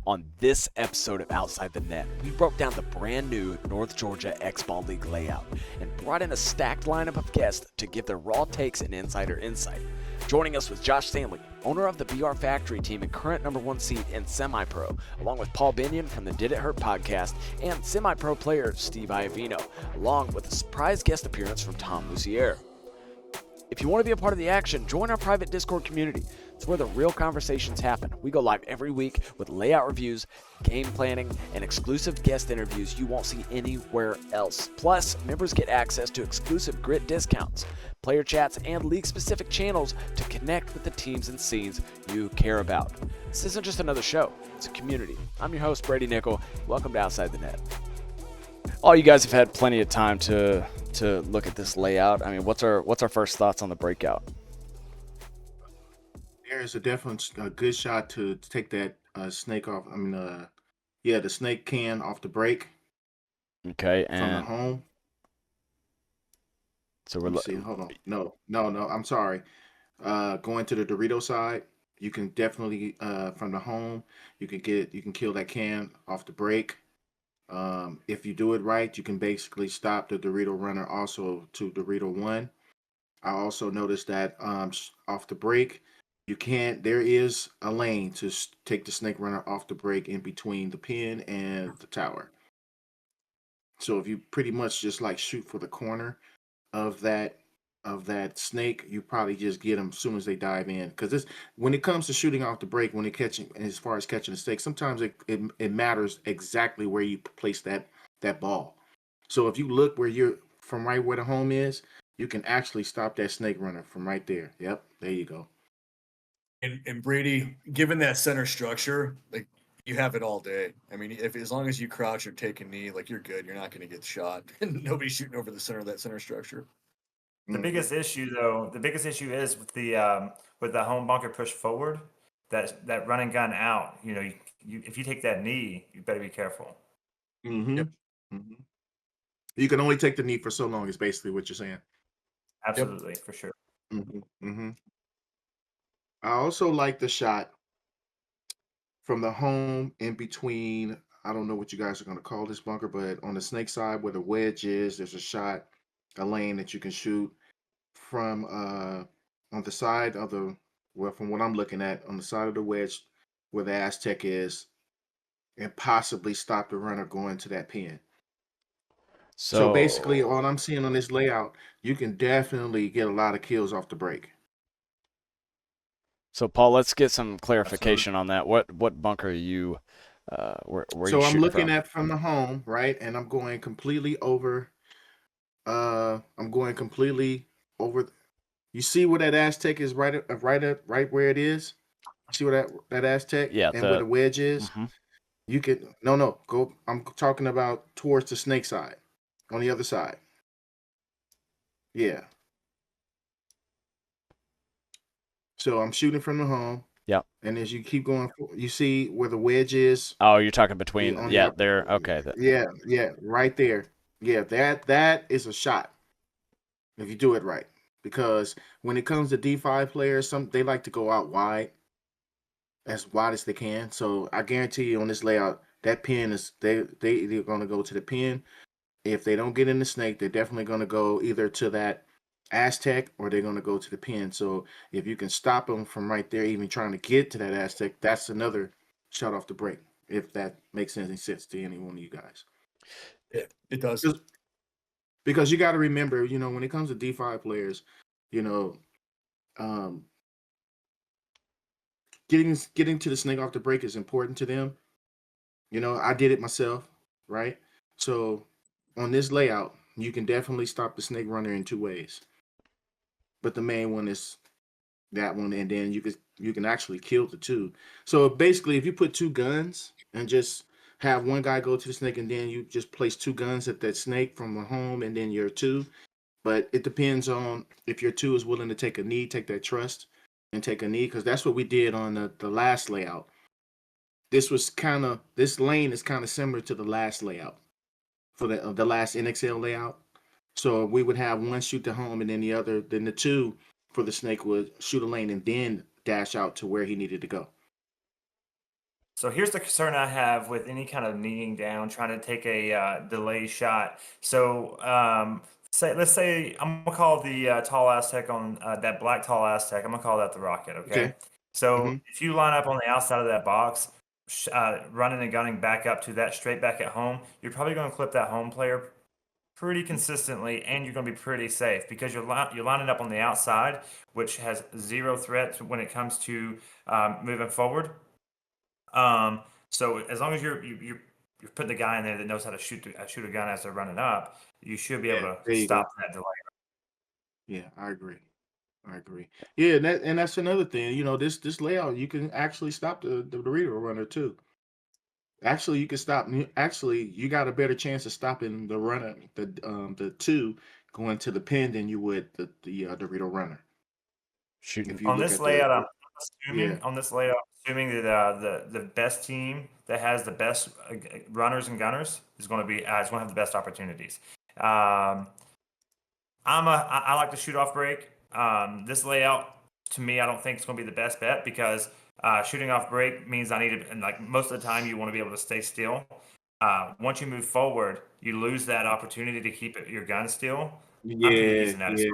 On this episode of Outside the Net, we broke down the brand new North Georgia Xball League layout and brought in a stacked lineup of guests to give their raw takes and insider insight. Joining us was Josh Stanley, owner of the BR Factory team and current number one seed in semi-pro, along with Paul Binion from the Did It Hurt podcast and semi-pro player Steve Iovino, along with a surprise guest appearance from Tom Lucier. If you want to be a part of the action, join our private Discord community. It's where the real conversations happen. We go live every week with layout reviews, game planning, and exclusive guest interviews you won't see anywhere else. Plus, members get access to exclusive grid discounts, player chats, and league-specific channels to connect with the teams and scenes you care about. This isn't just another show, it's a community. I'm your host, Brady Nickel. Welcome to Outside the Net. All you guys have had plenty of time to look at this layout. I mean, what's our first thoughts on the breakout? There's a definite good shot to take that snake off. The snake can off the break. Okay, from the and home. so Let me see. Hold on. No. I'm sorry. Going to the Dorito side, you can definitely from the home, you can kill that can off the break. If you do it right, you can basically stop the Dorito runner also to Dorito 1. I also noticed that off the break, there is a lane to take the snake runner off the break in between the pin and the tower. So if you pretty much just like shoot for the corner of that snake, you probably just get them as soon as they dive in. Because this, when it comes to shooting off the break, when it catching, as far as catching a snake, sometimes it matters exactly where you place that ball. So if you look from right where the home is, you can actually stop that snake runner from right there. Yep, there you go. And Brady, given that center structure, like you have it all day. I mean, if as long as you crouch or take a knee, like you're good. You're not going to get shot. Nobody's shooting over the center of that center structure. The biggest issue, though, is with the home bunker push forward, that running gun out. You know, if you take that knee, you better be careful. Mm-hmm. Yep. Mm-hmm. You can only take the knee for so long. Is basically what you're saying. Absolutely, for sure. Mm-hmm. Mm-hmm. I also like the shot from the home in between. I don't know what you guys are going to call this bunker, but on the snake side where the wedge is, there's a lane that you can shoot from on the side of from what I'm looking at, on the side of the wedge where the Aztec is, and possibly stop the runner going to that pin. So basically, all I'm seeing on this layout, you can definitely get a lot of kills off the break. So Paul, let's get some clarification on that. What bunker are you where So you I'm shooting looking from? at from the home, right? And I'm going completely over. I'm going completely over. You see where that Aztec is right where it is? See where that Aztec and where the wedge is? Mhm. You can go. I'm talking about towards the snake side, on the other side. Yeah. So I'm shooting from the home. Yep. And as you keep going, you see where the wedge is. Oh, you're talking between. on there. Okay. Yeah, right there. Yeah, that is a shot if you do it right. Because when it comes to D5 players, they like to go out as wide as they can. So I guarantee you on this layout, that pin is they're going to go to the pin. If they don't get in the snake, they're definitely going to go either to that Aztec or they're going to go to the pin. So if you can stop them from right there, even trying to get to that Aztec, that's another shot off the break. If that makes any sense to any one of you guys. Yeah, it does. Because you got to remember, when it comes to D5 players, getting to the snake off the break is important to them. I did it myself, right? So on this layout, you can definitely stop the snake runner in two ways. But the main one is that one, and then you can actually kill the two. So basically, if you put two guns and just have one guy go to the snake, and then you just place two guns at that snake from the home, and then your two. But it depends on if your two is willing to take a knee, take that trust, and take a knee, because that's what we did on the last layout. This lane is kind of similar to the last layout for the last NXL layout. So we would have one shoot the home, and then the two for the snake would shoot a lane and then dash out to where he needed to go. So here's the concern I have with any kind of kneeing down, trying to take a delay shot. So let's say I'm gonna call the tall Aztec on that black tall Aztec. I'm gonna call that the rocket. Okay. Okay. So hmm if you line up on the outside of that box, running and gunning back up to that straight back at home, you're probably going to clip that home player pretty consistently, and you're going to be pretty safe because you're lining up on the outside, which has zero threat when it comes to moving forward. So as long as you're putting the guy in there that knows how to shoot a gun as they're running up, you should be able Yeah, to there you go. stop that delay. Yeah, I agree. I agree. Yeah, and that's another thing. You know, this layout you can actually stop the Dorito runner too. Actually, you can stop. Actually, you got a better chance of stopping the runner, the two going to the pin than you would the Dorito runner. Shooting. If you On look this at layout, I'm yeah, assuming that the best team that has the best runners and gunners is going to have the best opportunities. I like to shoot off break. This layout, to me, I don't think it's going to be the best bet because shooting off break means I need to, and like most of the time, you want to be able to stay still. Once you move forward, you lose that opportunity to keep your gun still. I'm thinking yeah, using that as yeah,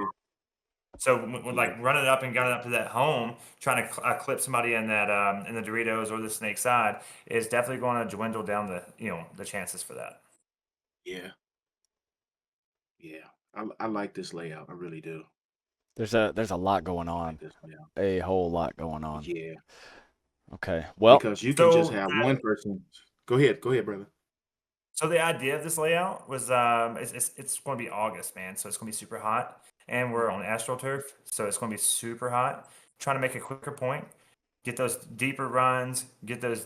so with yeah, like running up and gunning up to that home, trying to clip somebody in that in the Doritos or the snake side is definitely going to dwindle down the chances for that. yeah, yeah. I like this layout. I really do. There's a lot going I like on. this layout. A whole lot going on. Yeah, Okay. Well, because you can just So have one person. Go ahead, brother. So the idea of this layout was it's going to be August, man. So it's going to be super hot, and we're on AstroTurf, so it's going to be super hot. Trying to make a quicker point, get those deeper runs, get those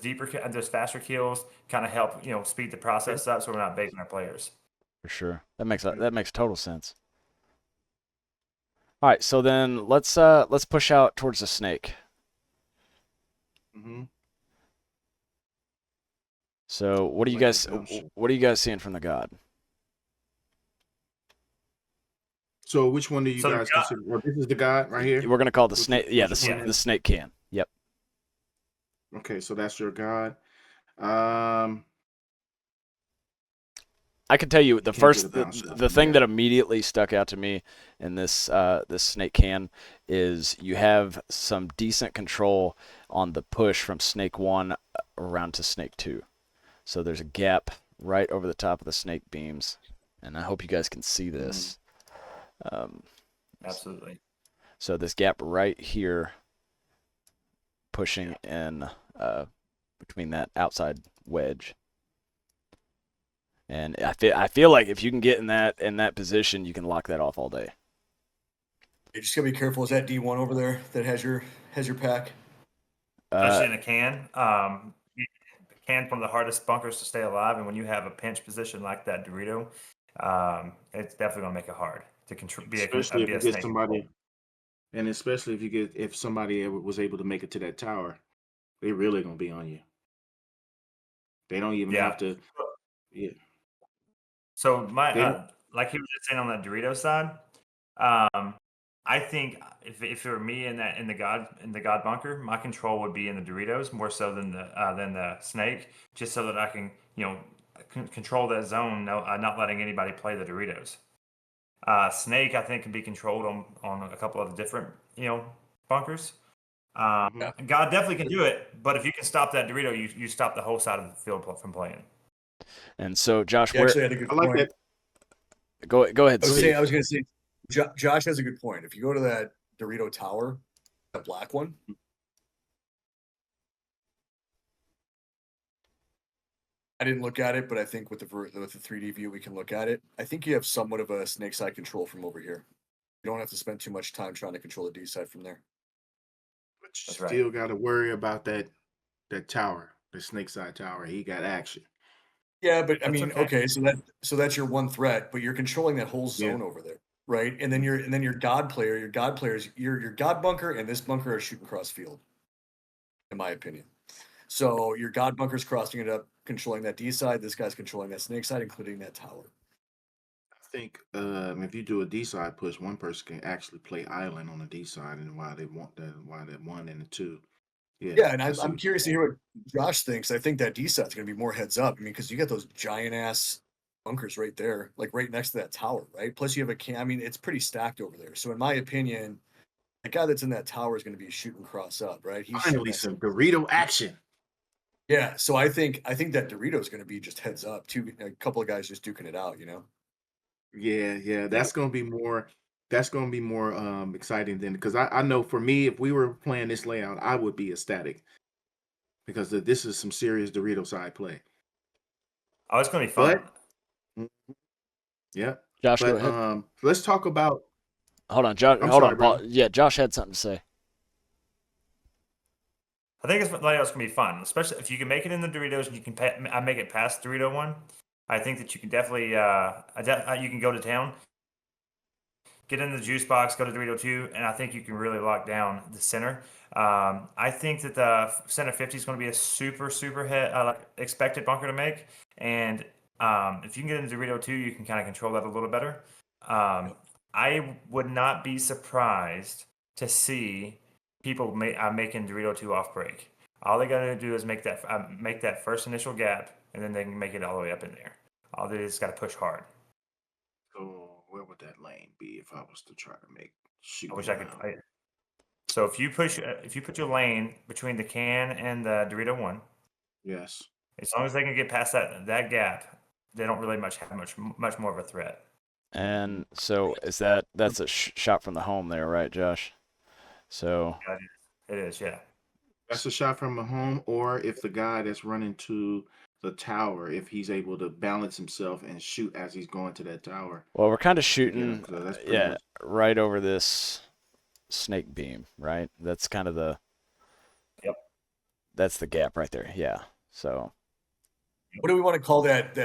faster kills, kind of help speed the Okay. process up, so we're not baiting our players. for sure. That Okay. makes total sense. All right, so then let's push out towards the snake. hmm So what do you Like a guys jump shot. what are you guys seeing from the god? So which one do you So the guys consider? Well, this is the guy right here. We're gonna call the Which snake. one- Yeah, which one the is- snake can. Yep. Okay, so that's your god. Um, I can tell you you can't get a bounce shot the from thing there. that immediately stuck out to me in this snake can is you have some decent control on the push from snake 1 around to snake 2. So there's a gap right over the top of the snake beams, and I hope you guys can see this. Absolutely. So this gap right here, pushing in between that outside wedge. And I feel like if you can get in that position, you can lock that off all day. You just gotta be careful. Is that D1 over there that has your pack? Especially in a can. Can from the hardest bunkers to stay alive, and when you have a pinch position like that Dorito, it's definitely gonna make it hard to Especially if be you a get snake. somebody, and especially if somebody was able to make it to that tower, they really gonna be on you. They don't even have Yeah. to. Yeah, So they don't. like he was just saying on the Dorito side, I think if it were me in the God bunker, my control would be in the Doritos more so than the snake, just so that I can control that zone, not letting anybody play the Doritos. Snake, I think, can be controlled on a couple of different bunkers. Mhm. God definitely can do it, but if you can stop that Dorito, you stop the whole side of the field from playing. And so Josh, You where actually had a good I like point. that. go ahead, Steve. I was gonna say, Josh has a good point. If you go to that Dorito tower, that black one, I didn't look at it, but I think with the 3D view, we can look at it. I think you have somewhat of a snake side control from over here. You don't have to spend too much time trying to control the D side from there. But you That's right. still got to worry about that tower, the snake side tower. He got action. Yeah, but I That's mean, okay. okay, so that's your one threat, but you're controlling that whole Yeah. zone over there, right? And then your god players, your god bunker and this bunker are shooting cross field, in my opinion. So your god bunker's crossing it up, controlling that D side. This guy's controlling that snake side, including that tower. I think if you do a D side push, one person can actually play island on the D side, and why they want why that 1 and the 2 Yeah, and I see I'm what curious to hear what Josh thinks. I think that D set's going to be more heads up. I mean, because you got those giant ass bunkers right there, like right next to that tower, right? Plus, you have I mean, it's pretty stacked over there. So, in my opinion, the guy that's in that tower is going to be shooting cross up, right? He's shooting finally that some same. Dorito action. Yeah, so I think that Dorito's going to be just heads up. A couple of guys just duking it out, you know. Yeah, that's gonna be more. That's gonna be more exciting than because I know for me, if we were playing this layout, I would be ecstatic because this is some serious Dorito side play. Oh, it's going to be fun. But mm, yeah, Josh, go but ahead. let's talk about. Hold on, Josh. I'm Hold sorry, on, Paul. brother. Yeah, Josh had something to say. I think this layout's going to be fun, especially if you can make it in the Doritos and you can make it past Dorito 1. I think that you can definitely you can go to town, get in the juice box, go to Dorito 2, and I think you can really lock down the center. I think that the center 50 is going to be a super expected bunker to make, and if you can get into Dorito 2, you can kind of control that a little better. I would not be surprised to see people making Dorito 2 off break. All they got to do is make that first initial gap, and then they can make it all the way up in there. All they just got to push hard. So where would that lane be if I was to try to make shoot I wish him I could out? play it. So if you put your lane between the can and the Dorito 1, Yes. as long as they can get past that gap, they don't really have much more of a threat. And so that's a shot from the home there, right, Josh? So It is, yeah. That's a shot from a home, or if the guy that's running to the tower, if he's able to balance himself and shoot as he's going to that tower well, we're kind of to get him. shooting, So that's pretty yeah, much. right over this snake beam, right? That's kind of Yep. that's the gap right there. Yeah. So What do we want to call that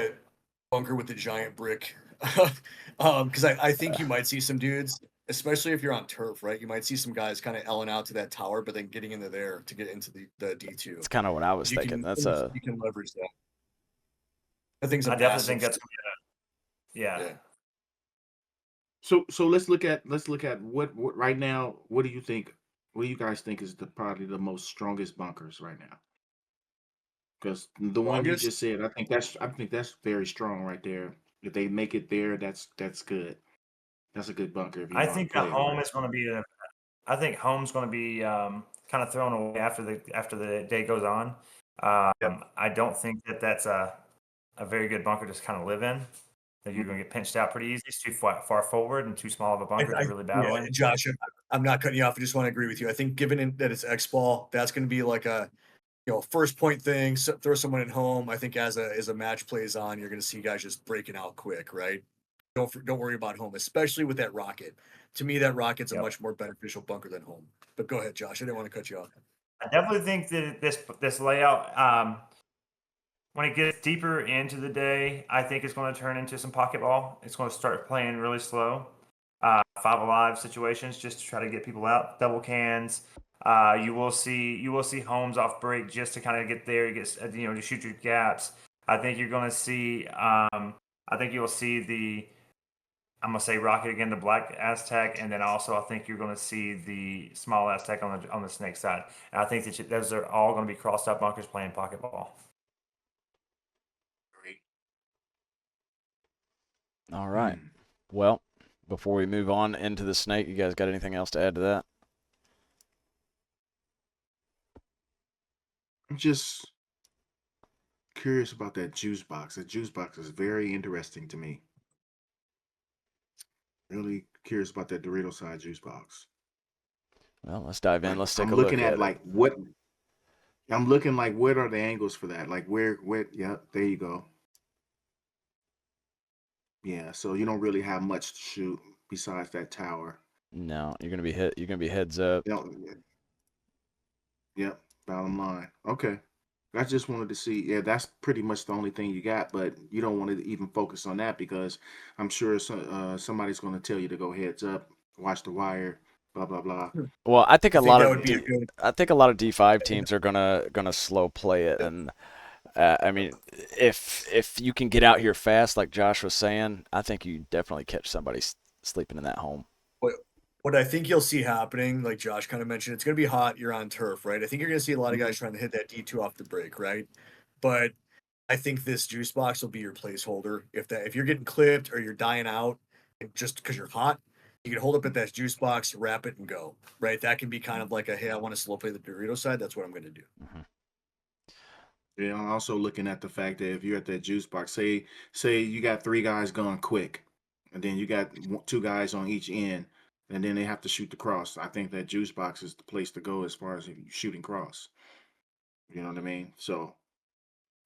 bunker with the giant brick? Because I think you might see some dudes, especially if you're on turf, right? You might see some guys kind of L'ing out to that tower, but then getting into there to get into the D2. that's kind of what I was You thinking. can That's you can leverage that. That thing's a I definitely think massive. that's yeah. Yeah. So let's look at what right now. What do you think? What do you guys think is probably the most strongest bunkers right now? Because the one you Longest. just said, I think that's very strong right there. If they make it there, that's good. That's a good bunker if you I know how to think the play it home right. is going to be I think home's going to be kind of thrown away after the day goes on. Yep. I don't think that's a very good bunker to kind of live in. That you're going to get pinched out pretty easy. It's too far forward and too small of a bunker to really battle Yeah, in. Josh, I'm not cutting you off. I just want to agree with you. I think given that it's X ball, that's going to be like a first point thing. So throw someone at home. I think as a match plays on, you're going to see guys just breaking out quick, right? Don't worry about home, especially with that rocket. To me, that rocket's a Yep. much more beneficial bunker than home. But go ahead, Josh. I didn't want to cut you off. I definitely think that this layout, when it gets deeper into the day, I think it's going to turn into some pocket ball. It's going to start playing really slow, 5 alive situations just to try to get people out. Double cans. You will see homes off break just to kind of get there. To shoot your gaps. I think you're going to see. I think you'll see I'm gonna say rocket again, the black Aztec, and then also I think you're gonna see the small Aztec on the snake side. And I think that those are all gonna be crossed up bunkers playing pocket ball. Great. all right. Hmm. Well, before we move on into the snake, you guys got anything else to add to that? I'm just curious about that juice box. The juice box is very interesting to me. Really curious about that Dorito side juice box. Well, let's dive in. Like Let's take I'm a looking look at at it. like what I'm looking like what are the angles for that? Like where yep, there you go. Yeah, so you don't really have much to shoot besides that tower. No, you're gonna be hit. You're gonna be heads up. Yep, bottom line. Okay. I just wanted to see, yeah, that's pretty much the only thing you got, but you don't want to even focus on that because I'm sure somebody's going to tell you to go heads up, watch the wire, blah blah blah. Well, I think I a think lot that of would be a good. I think a lot of D5 teams are gonna slow play it, and I mean, if you can get out here fast, like Josh was saying, I think you definitely catch somebody sleeping in that home. What What I think you'll see happening, like Josh kind of mentioned, it's going to be hot. You're on turf, right? I think you're going to see a lot of guys trying to hit that D2 off the break, right? But I think this juice box will be your placeholder. If you're getting clipped or you're dying out, just because you're hot, you can hold up at that juice box, wrap it, and go. Right? That can be kind of like a hey, I want to slow play the Dorito side. That's what I'm going to do. Yeah, I'm also looking at the fact that if you're at that juice box, say you got 3 guys going quick, and then you got 2 guys on each end, and then they have to shoot the cross. I think that juice box is the place to go as far as shooting cross. You know what I mean? So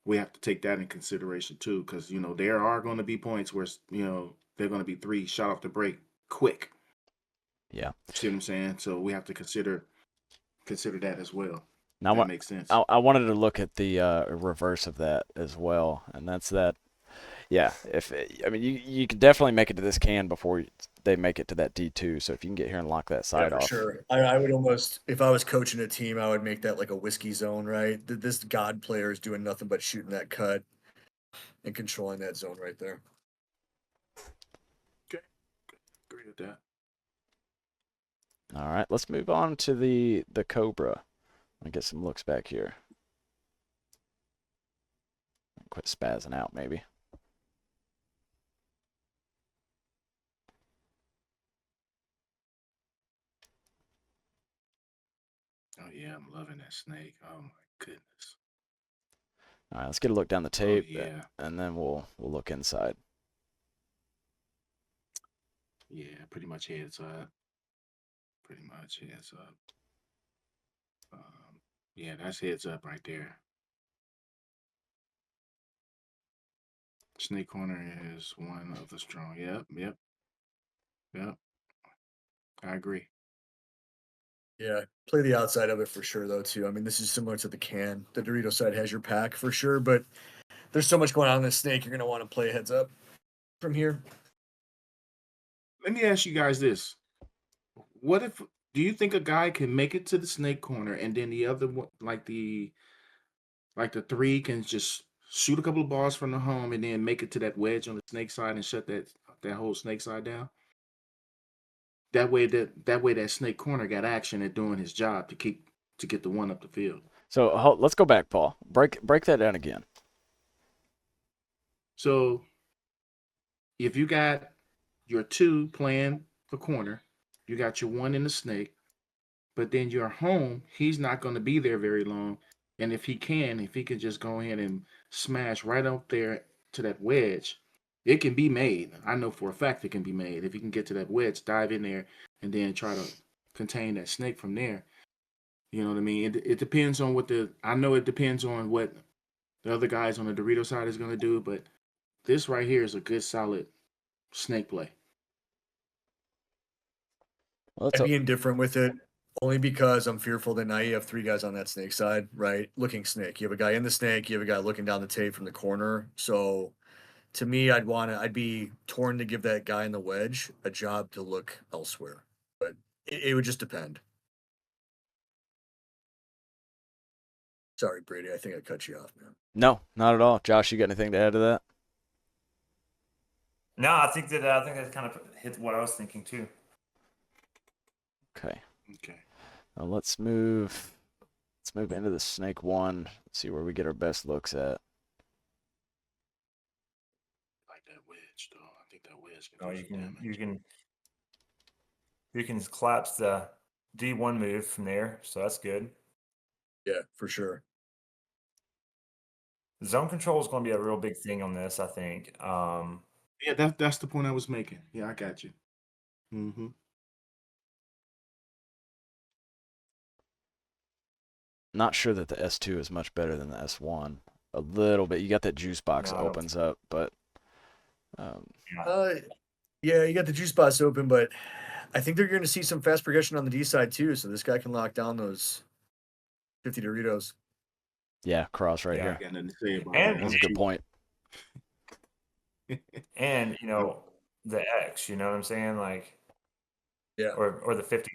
we have to take that in consideration too, because there are going to be points where they're going to be 3 shot off the break quick. Yeah. See what I'm saying? So we have to consider that as well. Now, that makes sense. I wanted to look at the reverse of that as well, and that's that. Yeah, you could definitely make it to this can before they make it to that D2. So if you can get here and lock that side off, sure. I would almost, if I was coaching a team, I would make that like a whiskey zone, right? This God player is doing nothing but shooting that cut and controlling that zone right there. Okay, agree with that. All right, let's move on to the Cobra. Let me get some looks back here. Quit spazzing out, maybe. Oh yeah, I'm loving that snake. Oh my goodness. All right, let's get a look down the tape, yeah. and then we'll look inside. Yeah, pretty much heads up. Pretty much heads up. Yeah, that's heads up right there. Snake corner is one of the strong. Yep. I agree. Yeah, play the outside of it for sure, though, too. I mean, this is similar to the can. The Dorito side has your pack for sure, but there's so much going on in this snake, you're going to want to play heads up from here. Let me ask you guys this. Do you think a guy can make it to the snake corner and then the other one, like the 3 can just shoot a couple of balls from the home and then make it to that wedge on the snake side and shut that whole snake side down? That way that snake corner got action at doing his job to get the one up the field. So let's go back, Paul. Break that down again. So if you got your 2 playing the corner, you got your 1 in the snake, but then your home, he's not going to be there very long. And if he can just go ahead and smash right up there to that wedge, it can be made. I know for a fact it can be made. If he can get to that wedge, dive in there, and then try to contain that snake from there. You know what I mean? It depends on I know it depends on what the other guys on the Dorito side is going to do, but this right here is a good, solid snake play. Well, I'd be indifferent with it only because I'm fearful that now you have 3 guys on that snake side, right? Looking snake. You have a guy in the snake. You have a guy looking down the tape from the corner. So to me, I'd be torn to give that guy in the wedge a job to look elsewhere, but it would just depend. Sorry, Brady. I think I cut you off, man. No, not at all. Josh, you got anything to add to that? No, I think that kind of hit what I was thinking too. Okay. Okay. Now let's move into the snake 1. Let's see where we get our best looks at. Like that wedge, though. I think that wedge can you can collapse the D1 move from there, so that's good. Yeah, for sure. Zone control is going to be a real big thing on this, I think. Yeah, that's the point I was making. Yeah, I got you. Mm-hmm. Not sure that the S2 is much better than the S1. A little bit. You got that juice box that opens up, but yeah, you got the juice box open, but I think they're going to see some fast progression on the D side too. So this guy can lock down those 50 Doritos. Yeah, cross right here. I got nothing to say about And that. That's a good point. And the X, you know what I'm saying? Like, yeah, or the 50.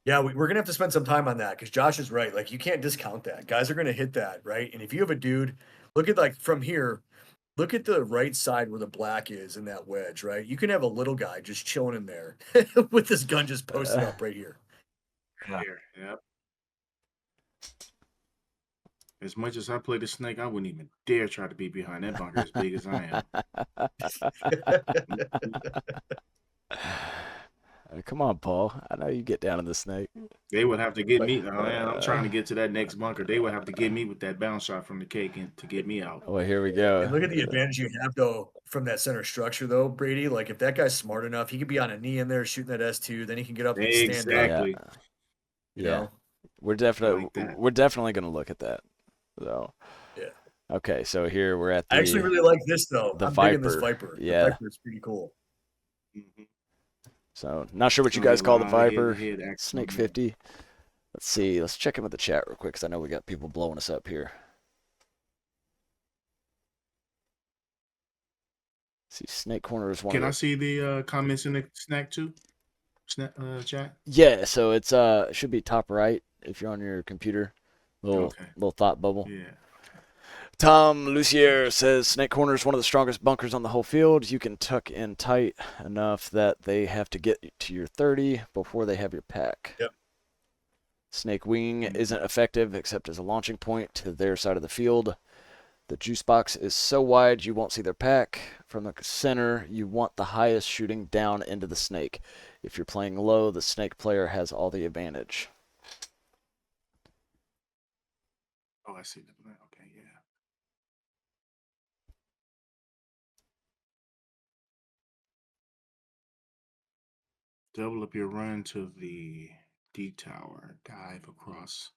Yeah, we're gonna have to spend some time on that because Josh is right. Like, you can't discount that. Guys are gonna hit that, right? And if you have a dude, look at like from here, look at the right side where the black is in that wedge, right? You can have a little guy just chilling in there with this gun just posted up right here. Yeah. Here, yep. As much as I play the snake, I wouldn't even dare try to be behind that bunker as big as I am. Come on, Paul. I know you get down in the snake. They would have to get me. Oh, man, I'm trying to get to that next bunker. They would have to get me with that bounce shot from the cake to get me out. Well, here we go. And look at the advantage you have, though, from that center structure, though, Brady. Like, if that guy's smart enough, he could be on a knee in there shooting that S2. Then he can get up and stand up. Exactly. You Yeah. know? We're definitely going to look at that. So. Yeah. Okay, so here we're at the. I actually really like this, though. The I'm Viper. digging this Viper. Yeah. The Viper is pretty cool. Mhm. So not sure what you guys call the Viper. Snake 50. Let's see. Let's check in with the chat real quick because I know we got people blowing us up here. See, Snake Corner is one. Can I see the comments in the snack too? Chat. Yeah, so it's it should be top right if you're on your computer. Little thought bubble. Yeah. Tom Lucier says Snake Corner is one of the strongest bunkers on the whole field. You can tuck in tight enough that they have to get to your 30 before they have your pack. Yep. Snake Wing isn't effective except as a launching point to their side of the field. The juice box is so wide you won't see their pack. From the center, you want the highest shooting down into the snake. If you're playing low, the snake player has all the advantage. Oh, I see that. Okay, yeah. Double up your run to the D tower. Dive across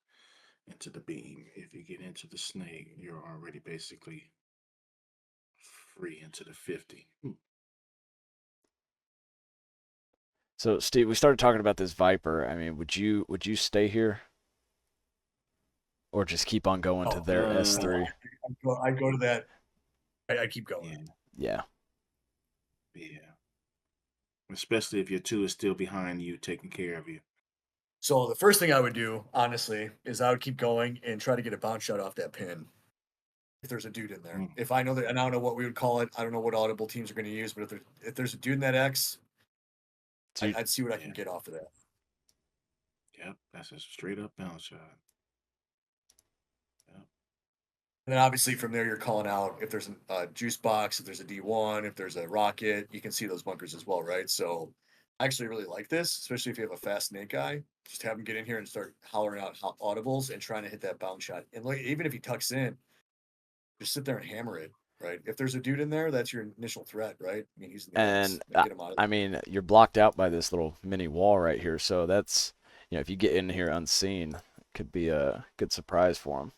into the beam. If you get into the snake, you're already basically free into the 50. So, Steve, we started talking about this Viper. I mean, would you stay here, or just keep on going to their S3? I go to that. I keep going. Yeah. Yeah. Especially if your 2 is still behind you, taking care of you. So the first thing I would do, honestly, is I would keep going and try to get a bounce shot off that pin. If there's a dude in there, if I know that, and I don't know what we would call it. I don't know what audible teams are going to use, but if there's a dude in that X, I'd see what I can get off of that. Yep, that's a straight up bounce shot. Yep. And then obviously from there, you're calling out if there's a juice box, if there's a D1, if there's a rocket, you can see those bunkers as well, right? So I actually really like this, especially if you have a fast snake guy. Just have him get in here and start hollering out audibles and trying to hit that bounce shot. And like, even if he tucks in, just sit there and hammer it, right? If there's a dude in there, that's your initial threat, right? I mean, he's in the And get him out of I mean, you're blocked out by this little mini wall right here, so that's, if you get in here unseen, it could be a good surprise for him.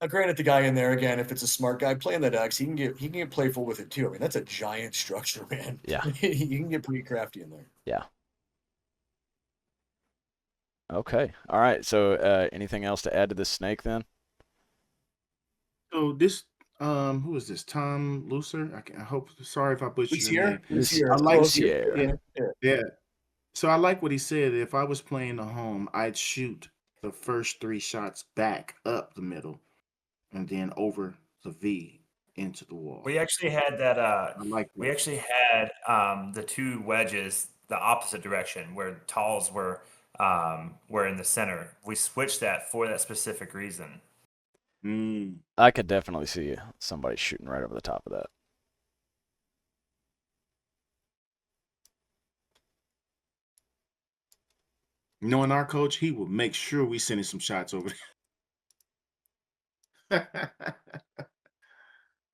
Now, granted, the guy in there again, if it's a smart guy playing that X, he can get playful with it too. I mean, that's a giant structure, man. Yeah. You can get pretty crafty in there. Yeah. Okay. All right. So, anything else to add to this snake then? So this, who is this? Tom Lucier? I hope. Sorry if I butchered your name. Lucier. I like Lucier. Yeah. So I like what he said. If I was playing the home, I'd shoot the first 3 shots back up the middle, and then over the V into the wall. We actually had that. I like that. We actually had the 2 wedges the opposite direction, where talls were in the center. We switched that for that specific reason. I could definitely see somebody shooting right over the top of that. Knowing our coach, he will make sure we send him some shots over there.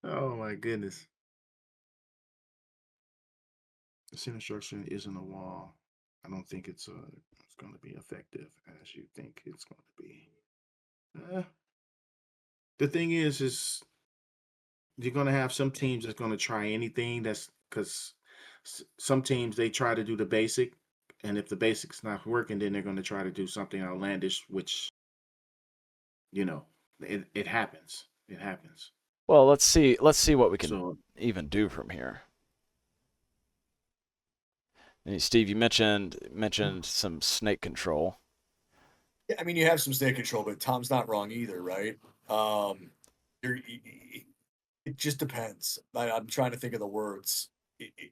Oh my goodness. The center structure isn't a wall. I don't think it's going to be effective as you think it's going to be. The thing is you're going to have some teams that's going to try anything. That's because some teams, they try to do the basic, and if the basic's not working, then they're going to try to do something outlandish, which, it happens. It happens. Well, let's see what we can even do from here. And Steve, you mentioned some snake control. Yeah, I mean, you have some snake control, but Tom's not wrong either, right? It It just depends. I'm trying to think of the words.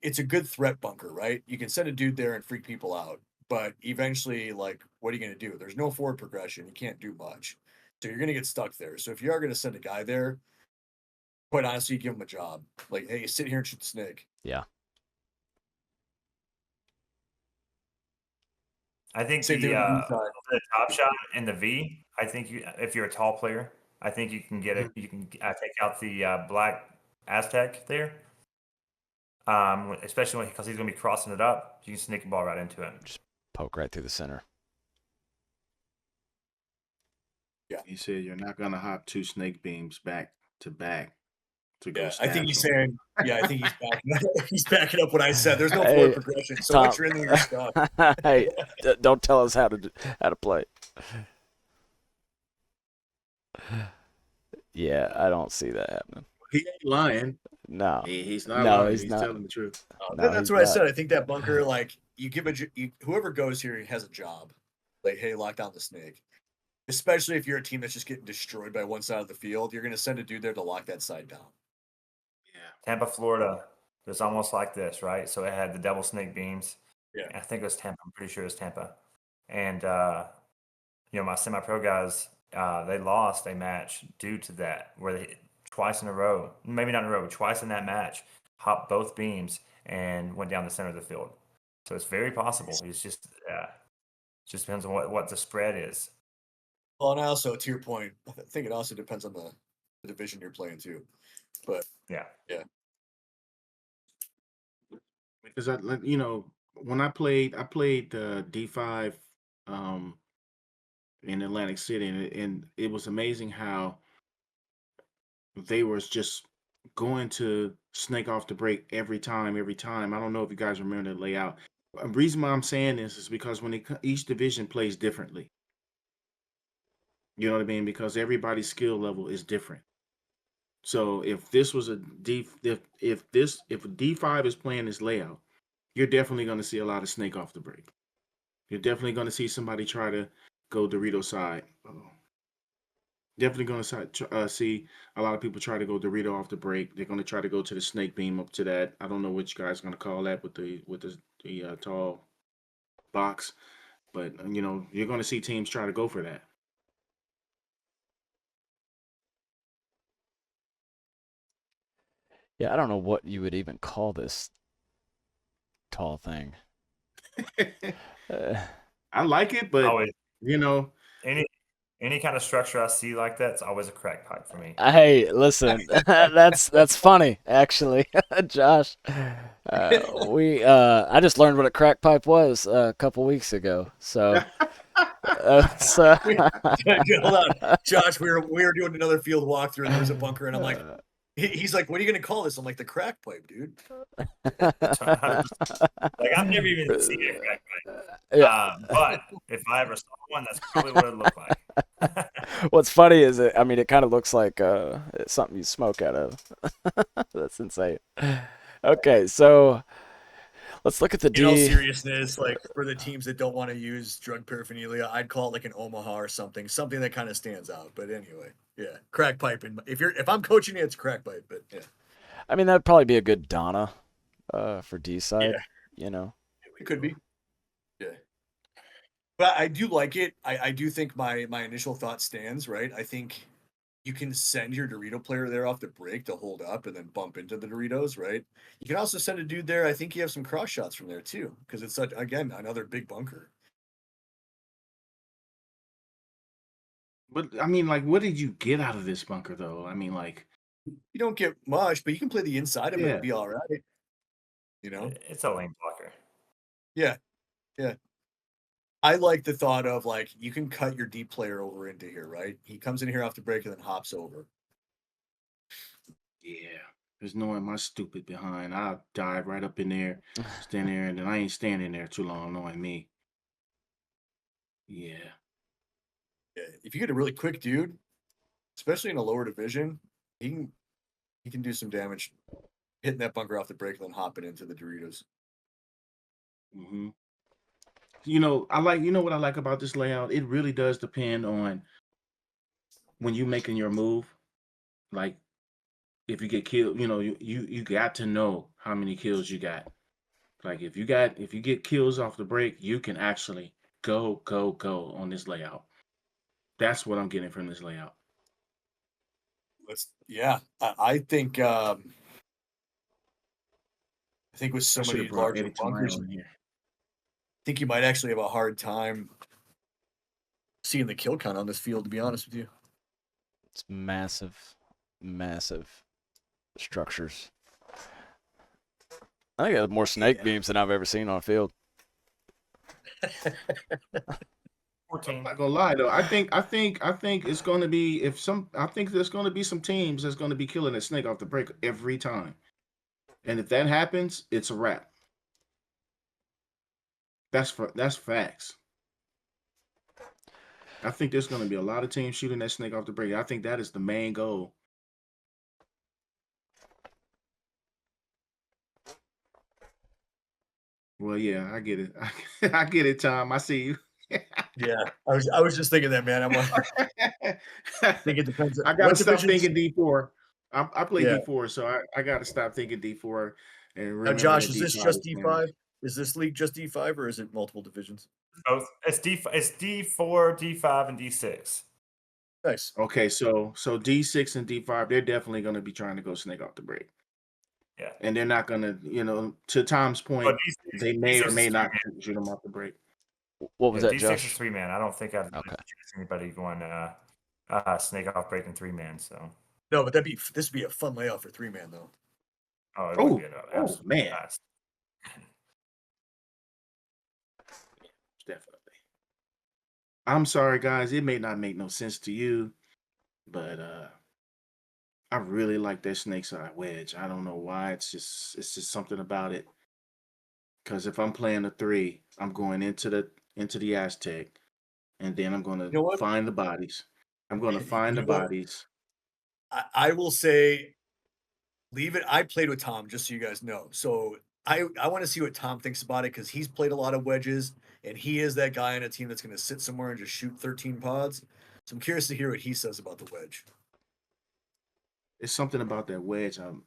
It's a good threat bunker, right? You can send a dude there and freak people out, but eventually, like, what are you going to do? There's no forward progression. You can't do much. So you're going to get stuck there. So if you are going to send a guy there, quite honestly, you give him a job. Like, hey, sit here and shoot the snake. Yeah. I think Same thing with the inside. the top shot and the V. I think if you're a tall player, I think you can get it. Mm-hmm. You can take out the black Aztec there. Especially because he's going to be crossing it up, you can sneak the ball right into it. Just poke right through the center. Yeah. He said you're not going to hop 2 snake beams back to back to go. Yeah, I think he's saying. saying. Yeah, I think he's backing up what I said. There's no Hey, forward progression. So Tom. once you're in there, you're stuck. Hey, don't tell us how to play. Yeah, I don't see that happening. He ain't lying. No. He's not No, lying. he's He's not. telling the truth. No, That's he's what I not. said. I think that bunker, like, you give whoever goes here has a job. Like, hey, lock down the snake. Especially if you're a team that's just getting destroyed by one side of the field, you're going to send a dude there to lock that side down. Yeah. Tampa, Florida, it's almost like this, right? So it had the double snake beams. Yeah. I think it was Tampa. I'm pretty sure it was Tampa. And my semi-pro guys, they lost a match due to that, where they twice in a row, maybe not in a row, but twice in that match, hopped both beams and went down the center of the field. So it's very possible. It's just depends on what the spread is. Well, and also, to your point, I think it also depends on the division you're playing too. But yeah. Because when I played D5 in Atlantic City, and it was amazing how they was just going to snake off the break every time. I don't know if you guys remember the layout. The reason why I'm saying this is because when each division plays differently. You know what I mean? Because everybody's skill level is different. So if this was if D5 is playing this layout, you're definitely going to see a lot of snake off the break. You're definitely going to see somebody try to go Dorito side. Definitely going to see a lot of people try to go Dorito off the break. They're going to try to go to the snake beam up to that. I don't know what you guys are going to call that with the tall box, but you're going to see teams try to go for that. Yeah, I don't know what you would even call this tall thing. I like it, but Always. Any kind of structure I see like that, it's always a crack pipe for me. Hey, listen, that's funny, actually, Josh. I just learned what a crack pipe was a couple weeks ago. So, Hold on, Josh. We were doing another field walkthrough, and there was a bunker, and I'm like, he's like, "What are you gonna call this?" I'm like, "The crack pipe, dude." Like, I've never even seen a crack pipe. But if I ever saw one, that's probably what it looked like. What's funny is it kind of looks like something you smoke out of. That's insane. Okay, so let's look at the D. In all seriousness, like, for the teams that don't want to use drug paraphernalia, I'd call it like an Omaha or something that kind of stands out. But anyway, yeah, crack pipe. And if I'm coaching you, it's crack pipe. But yeah, I mean, that'd probably be a good Donna for D side. Yeah. It could be. Yeah. But I do like it. I do think my initial thought stands, right? I think you can send your Dorito player there off the break to hold up and then bump into the Doritos, right? You can also send a dude there. I think you have some cross shots from there too, because it's again another big bunker. But I mean, like, what did you get out of this bunker, though? I mean, like, you don't get much, but you can play the inside of it and be all right. It's a lane blocker. Yeah. I like the thought of, like, you can cut your deep player over into here, right? He comes in here off the break and then hops over. Yeah. There's no way my stupid behind. I'll dive right up in there, stand there, and then I ain't standing there too long, knowing me. Yeah. If you get a really quick dude, especially in a lower division, he can do some damage hitting that bunker off the break and then hopping into the Doritos. Mm-hmm. What I like about this layout? It really does depend on when you making your move. Like, if you get killed, you got to know how many kills you got. Like if you get kills off the break, you can actually go on this layout. That's what I'm getting from this layout. I think with so I should many have brought larger Eddie bunkers, Tamayo in here. I think you might actually have a hard time seeing the kill count on this field, to be honest with you. It's massive structures. I think I have more snake beams than I've ever seen on a field. 14. I'm not gonna lie though. I think it's gonna be I think there's gonna be some teams that's gonna be killing a snake off the break every time. And if that happens, it's a wrap. That's facts. I think there's gonna be a lot of teams shooting that snake off the break. I think that is the main goal. Well, yeah, I get it. I get it, Tom. I see you. Yeah, I was just thinking that, man. I'm like, I think it depends. I gotta What stop divisions? thinking D4. I play Yeah. D4, so I gotta stop thinking D4 and Now, remember Josh, that is this D5 just is D5? Is this league just D5, or is it multiple divisions? Both. It's D4, D5, and D6. Nice. Okay, so D6 and D5, they're definitely gonna be trying to go snake off the break. Yeah. And they're not gonna, to Tom's point, But they may D6 or may is not three-man. shoot them off the break. What was Yeah, that, D6 Josh? is 3-man. I don't think I've Okay. chased anybody going snake off break in 3-man. So. No, but this would be a fun layout for 3-man though. Oh, it Oh, would be an oh absolute man, blast. definitely. I'm sorry, guys. It may not make no sense to you, but I really like that snake side wedge. I don't know why. It's just something about it. Because if I'm playing a 3, I'm going into the Aztec, and then I'm gonna You know what? find the bodies. I'm gonna find the You know, bodies. I will say, leave it. I played with Tom, just so you guys know. So I want to see what Tom thinks about it, because he's played a lot of wedges, and he is that guy on a team that's going to sit somewhere and just shoot 13 pods. So I'm curious to hear what he says about the wedge. It's something about that wedge I'm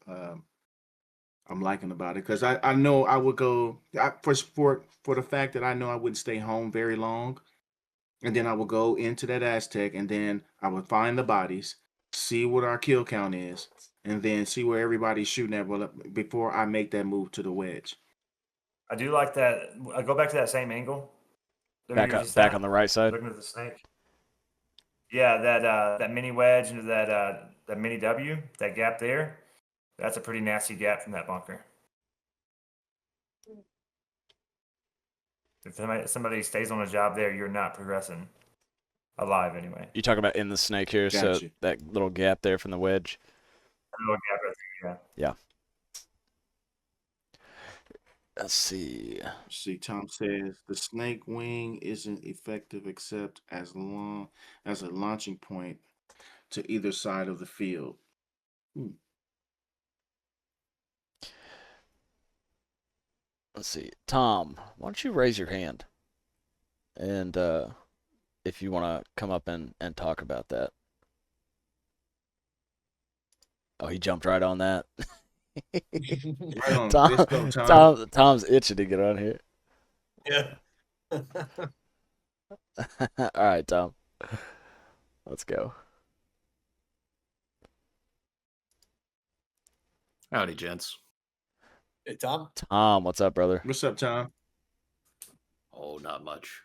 liking about it, because I know I would go for the fact that I know I wouldn't stay home very long, and then I would go into that Aztec, and then I would find the bodies, see what our kill count is, and then see where everybody's shooting at before I make that move to the wedge. I do like that. I go back to that same angle. Back on the right side. Looking at the snake. Yeah, that mini wedge into that mini W, that gap there. That's a pretty nasty gap from that bunker. If somebody stays on a job there, you're not progressing alive anyway. You talking about in the snake here, so Gotcha. that little gap there from the wedge. A little gap right there, Yeah. Let's see. See, Tom says the snake wing isn't effective except as long as a launching point to either side of the field. Let's see. Tom, why don't you raise your hand? And if you want to come up and talk about that. Oh, he jumped right on that. Right on. Let's go, Tom. Tom's itching to get on here. Yeah. All right, Tom. Let's go. Howdy, gents. Hey, Tom. Tom, what's up, brother? What's up, Tom? Oh, not much.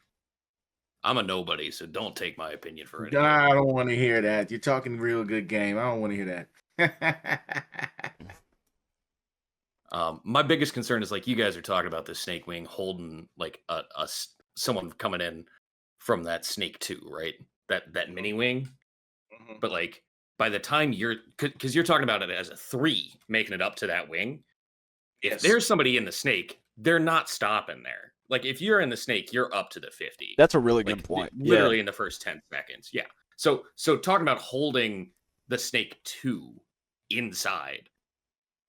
I'm a nobody, so don't take my opinion for anything. I don't want to hear that. You're talking real good game. I don't want to hear that. My biggest concern is, like, you guys are talking about the snake wing holding like someone coming in from that snake 2, right? That mini wing. Mhm. But like by the time because you're talking about it as a 3 making it up to that wing. If Yes. there's somebody in the snake, they're not stopping there. Like if you're in the snake, you're up to the 50. That's a really good Like, point. Literally in the first 10 seconds. Yeah. So talking about holding the snake 2 inside,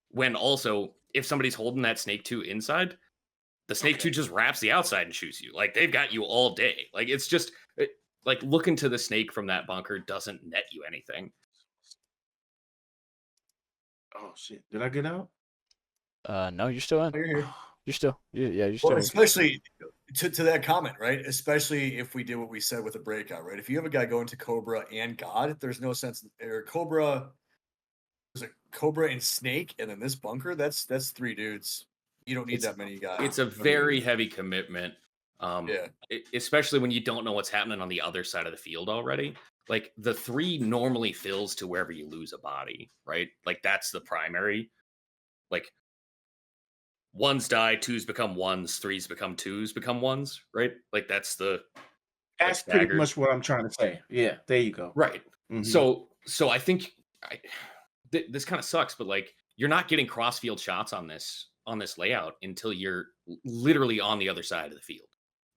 when also if somebody's holding that snake 2 inside, the snake 2 just wraps the outside and shoots you. Like they've got you all day. Like it's just like looking to the snake from that bunker doesn't net you anything. Oh shit! Did I get out? No, you're still in. Oh, you're here. You're still. You're still. Well, here. especially to that comment, right? Especially if we did what we said with a breakout, right? If you have a guy going to Cobra and God, there's no sense. Or Cobra, there's a Cobra and Snake, and then this bunker. That's 3 dudes. You don't need It's- that many guys. It's a very heavy commitment. Yeah. Especially when you don't know what's happening on the other side of the field already. Like the 3 normally fills to wherever you lose a body, right? Like that's the primary. Like 1s die, 2s become 1s, 3s become 2s, become 1s, right? Like that's the That's staggered. pretty much what I'm trying to say. Yeah, there you go. Right. Mhm. So I think this kind of sucks, but like you're not getting crossfield shots on this layout until you're literally on the other side of the field.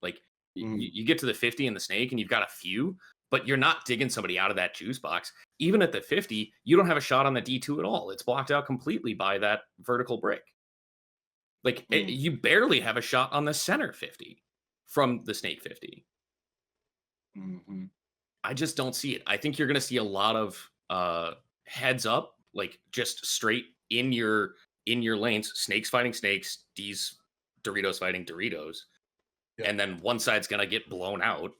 Like you get to the 50 in the snake and you've got a few, but you're not digging somebody out of that juice box. Even at the 50, you don't have a shot on the D2 at all. It's blocked out completely by that vertical brick. Like you barely have a shot on the center 50 from the snake 50. Mhm. I just don't see it. I think you're going to see a lot of heads up, like just straight in your lanes, snakes fighting snakes, Doritos fighting Doritos. Yeah. And then one side's going to get blown out.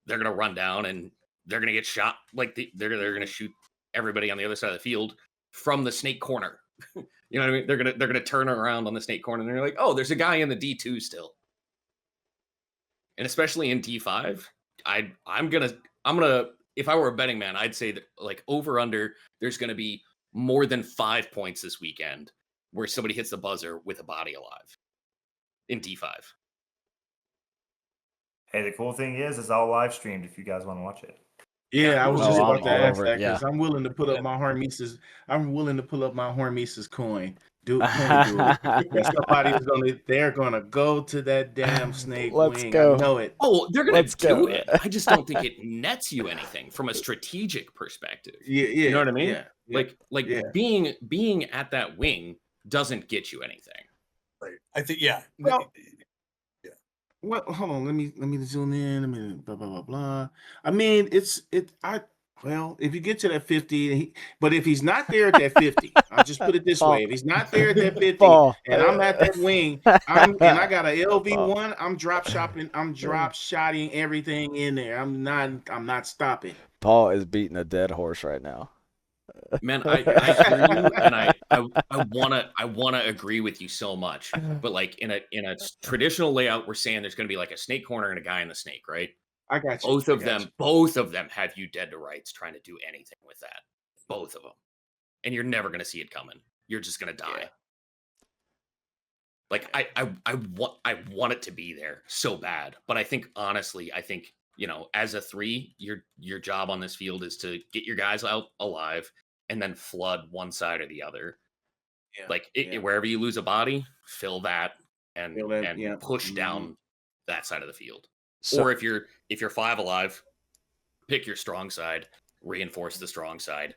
They're going to run down and they're going to get shot. Like they're going to shoot everybody on the other side of the field from the snake corner. You know what I mean? They're going to turn around on the snake corner and they're like, "Oh, there's a guy in the D2 still." And especially in D5, I'm gonna if I were a betting man, I'd say that like over under, there's gonna be more than 5 points this weekend where somebody hits the buzzer with a body alive in D5. Hey, the cool thing is it's all live streamed if you guys want to watch it. Yeah, I was No, just I'm about to all ask over that it, yeah. because I'm willing to put up my Hormesis. I'm willing to pull up my Hormesis coin. Coin duel. And they're gonna go to that damn snake Let's wing. go. I know it. Oh, they're gonna Let's do go. it. I just don't think it nets you anything from a strategic perspective. Yeah, You know what I mean? Yeah, Like yeah. being at that wing doesn't get you anything. Right. I think, yeah. Well, Well, hold on. Let me zoom in. Let me blah blah blah blah. I mean, well, if you get to that 50, but if he's not there at that 50, I'll just put it this way: if he's not there at that 50, Paul. and I'm at that wing, and I got a LV1, I'm drop shotting everything in there. I'm not stopping. Paul is beating a dead horse right now. Man, I hear you, and I wanna agree with you so much. But like in a traditional layout, we're saying there's gonna be like a snake corner and a guy in the snake, right? I got you. Both of them have you dead to rights trying to do anything with that. Both of them, and you're never gonna see it coming. You're just gonna die. Yeah. Like I want it to be there so bad, but I think honestly, you know, as a 3, your job on this field is to get your guys out alive and then flood one side or the other. Yeah. Like wherever you lose a body, fill that and Fill that, yeah. push down that side of the field. So, Or if you're 5 alive, pick your strong side, reinforce the strong side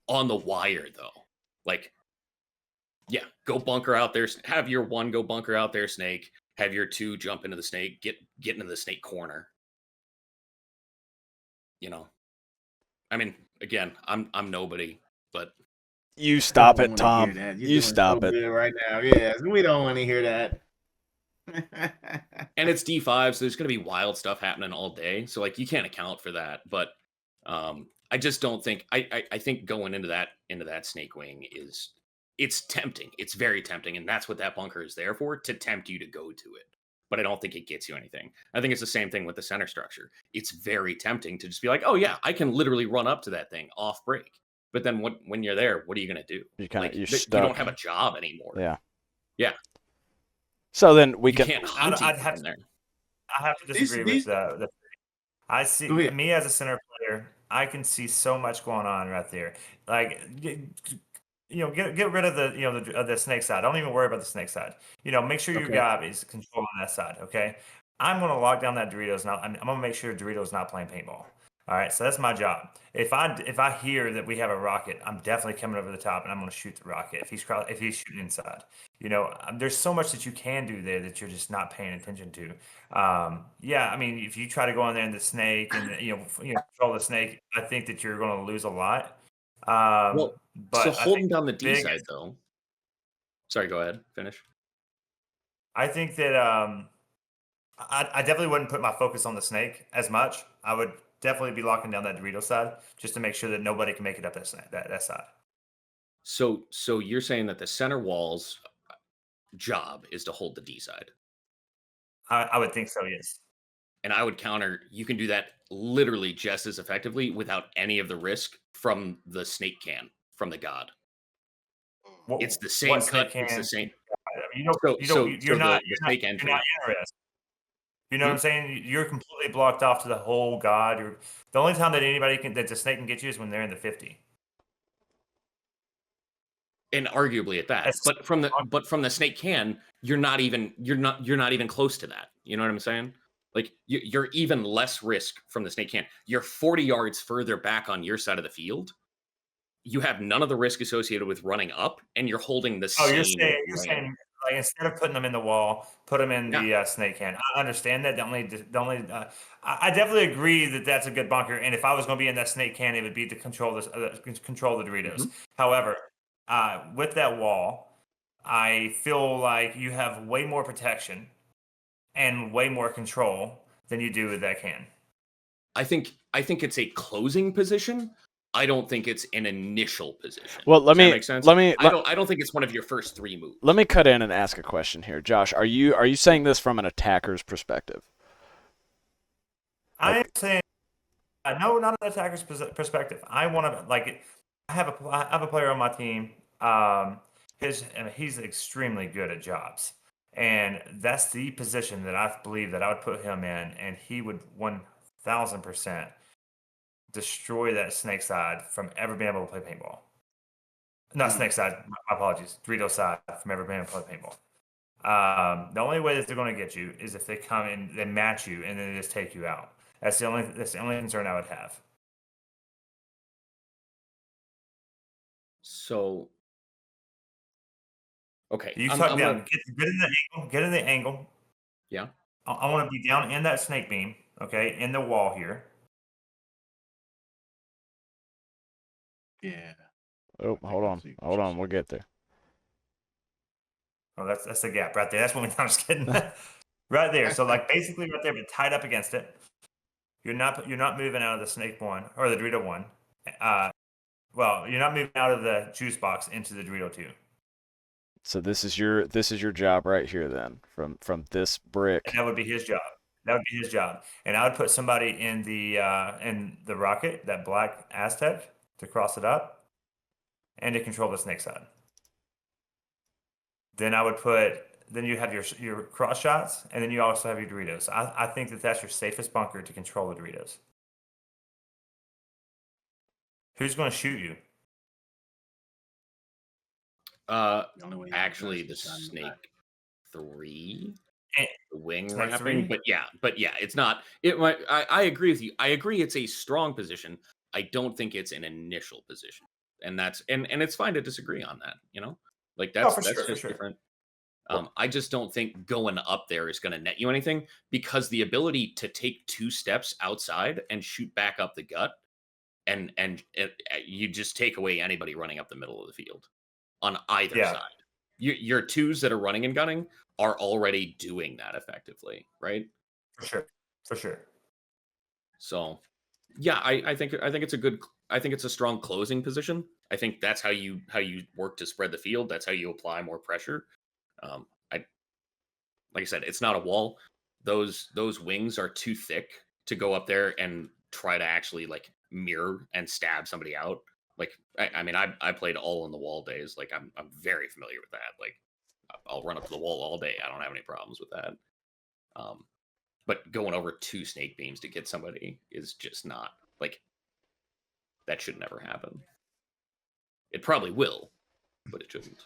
on the wire though. Like, yeah, go bunker out there. Have your 1 go bunker out there, snake. Have your 2 jump into the snake. Get into the snake corner. You know, I mean, again, I'm nobody, but you stop I it, don't wanna Tom. hear that. You're You doing stop so it. good right now. Yes, we don't want to hear that. and it's D5, so there's going to be wild stuff happening all day. So like you can't account for that. But I just don't think I think going into that snake wing it's tempting. It's very tempting, and that's what that bunker is there for, to tempt you to go to it. But I don't think it gets you anything. I think it's the same thing with the center structure. It's very tempting to just be like, oh yeah, I can literally run up to that thing off break. But then when you're there, what are you going to do? You're you stuck. don't have a job anymore. Yeah. Yeah. So then we You can. can't hunt I'd even have there. I have to disagree with that. I see Go ahead. me as a center player. I can see so much going on right there. Like, get rid of the snake side. Don't even worry about the snake side. Make sure your Okay. guy is controlling that side. Okay, I'm going to lock down that Doritos. Now I'm going to make sure Doritos not playing paintball. All right, so that's my job. If I hear that we have a rocket, I'm definitely coming over the top and I'm going to shoot the rocket if he's shooting inside. There's so much that you can do there that you're just not paying attention to. Yeah, I mean, if you try to go in there in the snake and control the snake, I think that you're going to lose a lot. Well, But so I holding think down the D biggest side though. Sorry, go ahead. Finish. I think that I definitely wouldn't put my focus on the snake as much. I would definitely be locking down that Dorito side just to make sure that nobody can make it up that side. So you're saying that the center wall's job is to hold the D side. I would think so, yes. And I would counter, you can do that literally just as effectively without any of the risk from the snake can, from the god. It's the same What cut. snake can? It's the same. You So don't. You're not. the snake You're entry. not interested. You know what I'm saying? You're completely blocked off to the whole god. The only time that that the snake can get you is when they're in the 50. And arguably at that. That's But from the snake can, you're not even close to that. You know what I'm saying? Like you're even less risk from the snake can. You're 40 yards further back on your side of the field. You have none of the risk associated with running up, and you're holding the Oh, same. you're saying like instead of putting them in the wall, put them in the snake can. I understand that. I definitely agree that that's a good bunker. And if I was going to be in that snake can, it would be to control this, control the Doritos. Mhm. However, with that wall, I feel like you have way more protection and way more control than you do with that can. I think it's a closing position. I don't think it's an initial position. Well, Does that make sense? I don't think it's one of your first three moves. Let me cut in and ask a question here, Josh. Are you saying this from an attacker's perspective? I am saying no, not an attacker's perspective. I want to I have a player on my team. He's extremely good at jobs, and that's the position that I believe that I would put him in, and he would 1,000% destroy that snake side from ever being able to play paintball. Not snake side. My apologies. Dorito side from ever being able to play paintball. The only way that they're going to get you is if they come and they match you and then they just take you out. That's the only concern I would have. So, okay, You tuck down, get in the angle, get in the angle. Yeah. I want to be down in that snake beam, okay, in the wall here. Yeah. Oh, hold on, we'll get there. Oh, that's the gap right there. That's when I'm just kidding. Right there. So like basically right there, but tied up against it. You're not moving out of the snake one or the Dorito one. Well, you're not moving out of the juice box into the Dorito 2. So this is your job right here then, from this brick. And that would be his job. And I would put somebody in the rocket, that black Aztec, to cross it up and to control the snake side. Then you have your cross shots, and then you also have your Doritos. I think that that's your safest bunker to control the Doritos. Who's going to shoot you? Actually, the snake 3, the wing Snake wrapping, 3? but yeah, it's not. I agree with you. I agree, it's a strong position. I don't think it's an initial position, and that's and it's fine to disagree on that. You know, like that's just different. I just don't think going up there is going to net you anything, because the ability to take 2 steps outside and shoot back up the gut, and you just take away anybody running up the middle of the field on either side. Your 2s that are running and gunning are already doing that effectively, right? For sure. So, yeah, I think it's a strong closing position. I think that's how you work to spread the field. That's how you apply more pressure. Like I said, it's not a wall. Those wings are too thick to go up there and try to actually like mirror and stab somebody out. Like I mean, I played all in the wall days. Like I'm very familiar with that. Like I'll run up to the wall all day. I don't have any problems with that. But going over 2 snake beams to get somebody is just not, like, that should never happen. It probably will, but it shouldn't.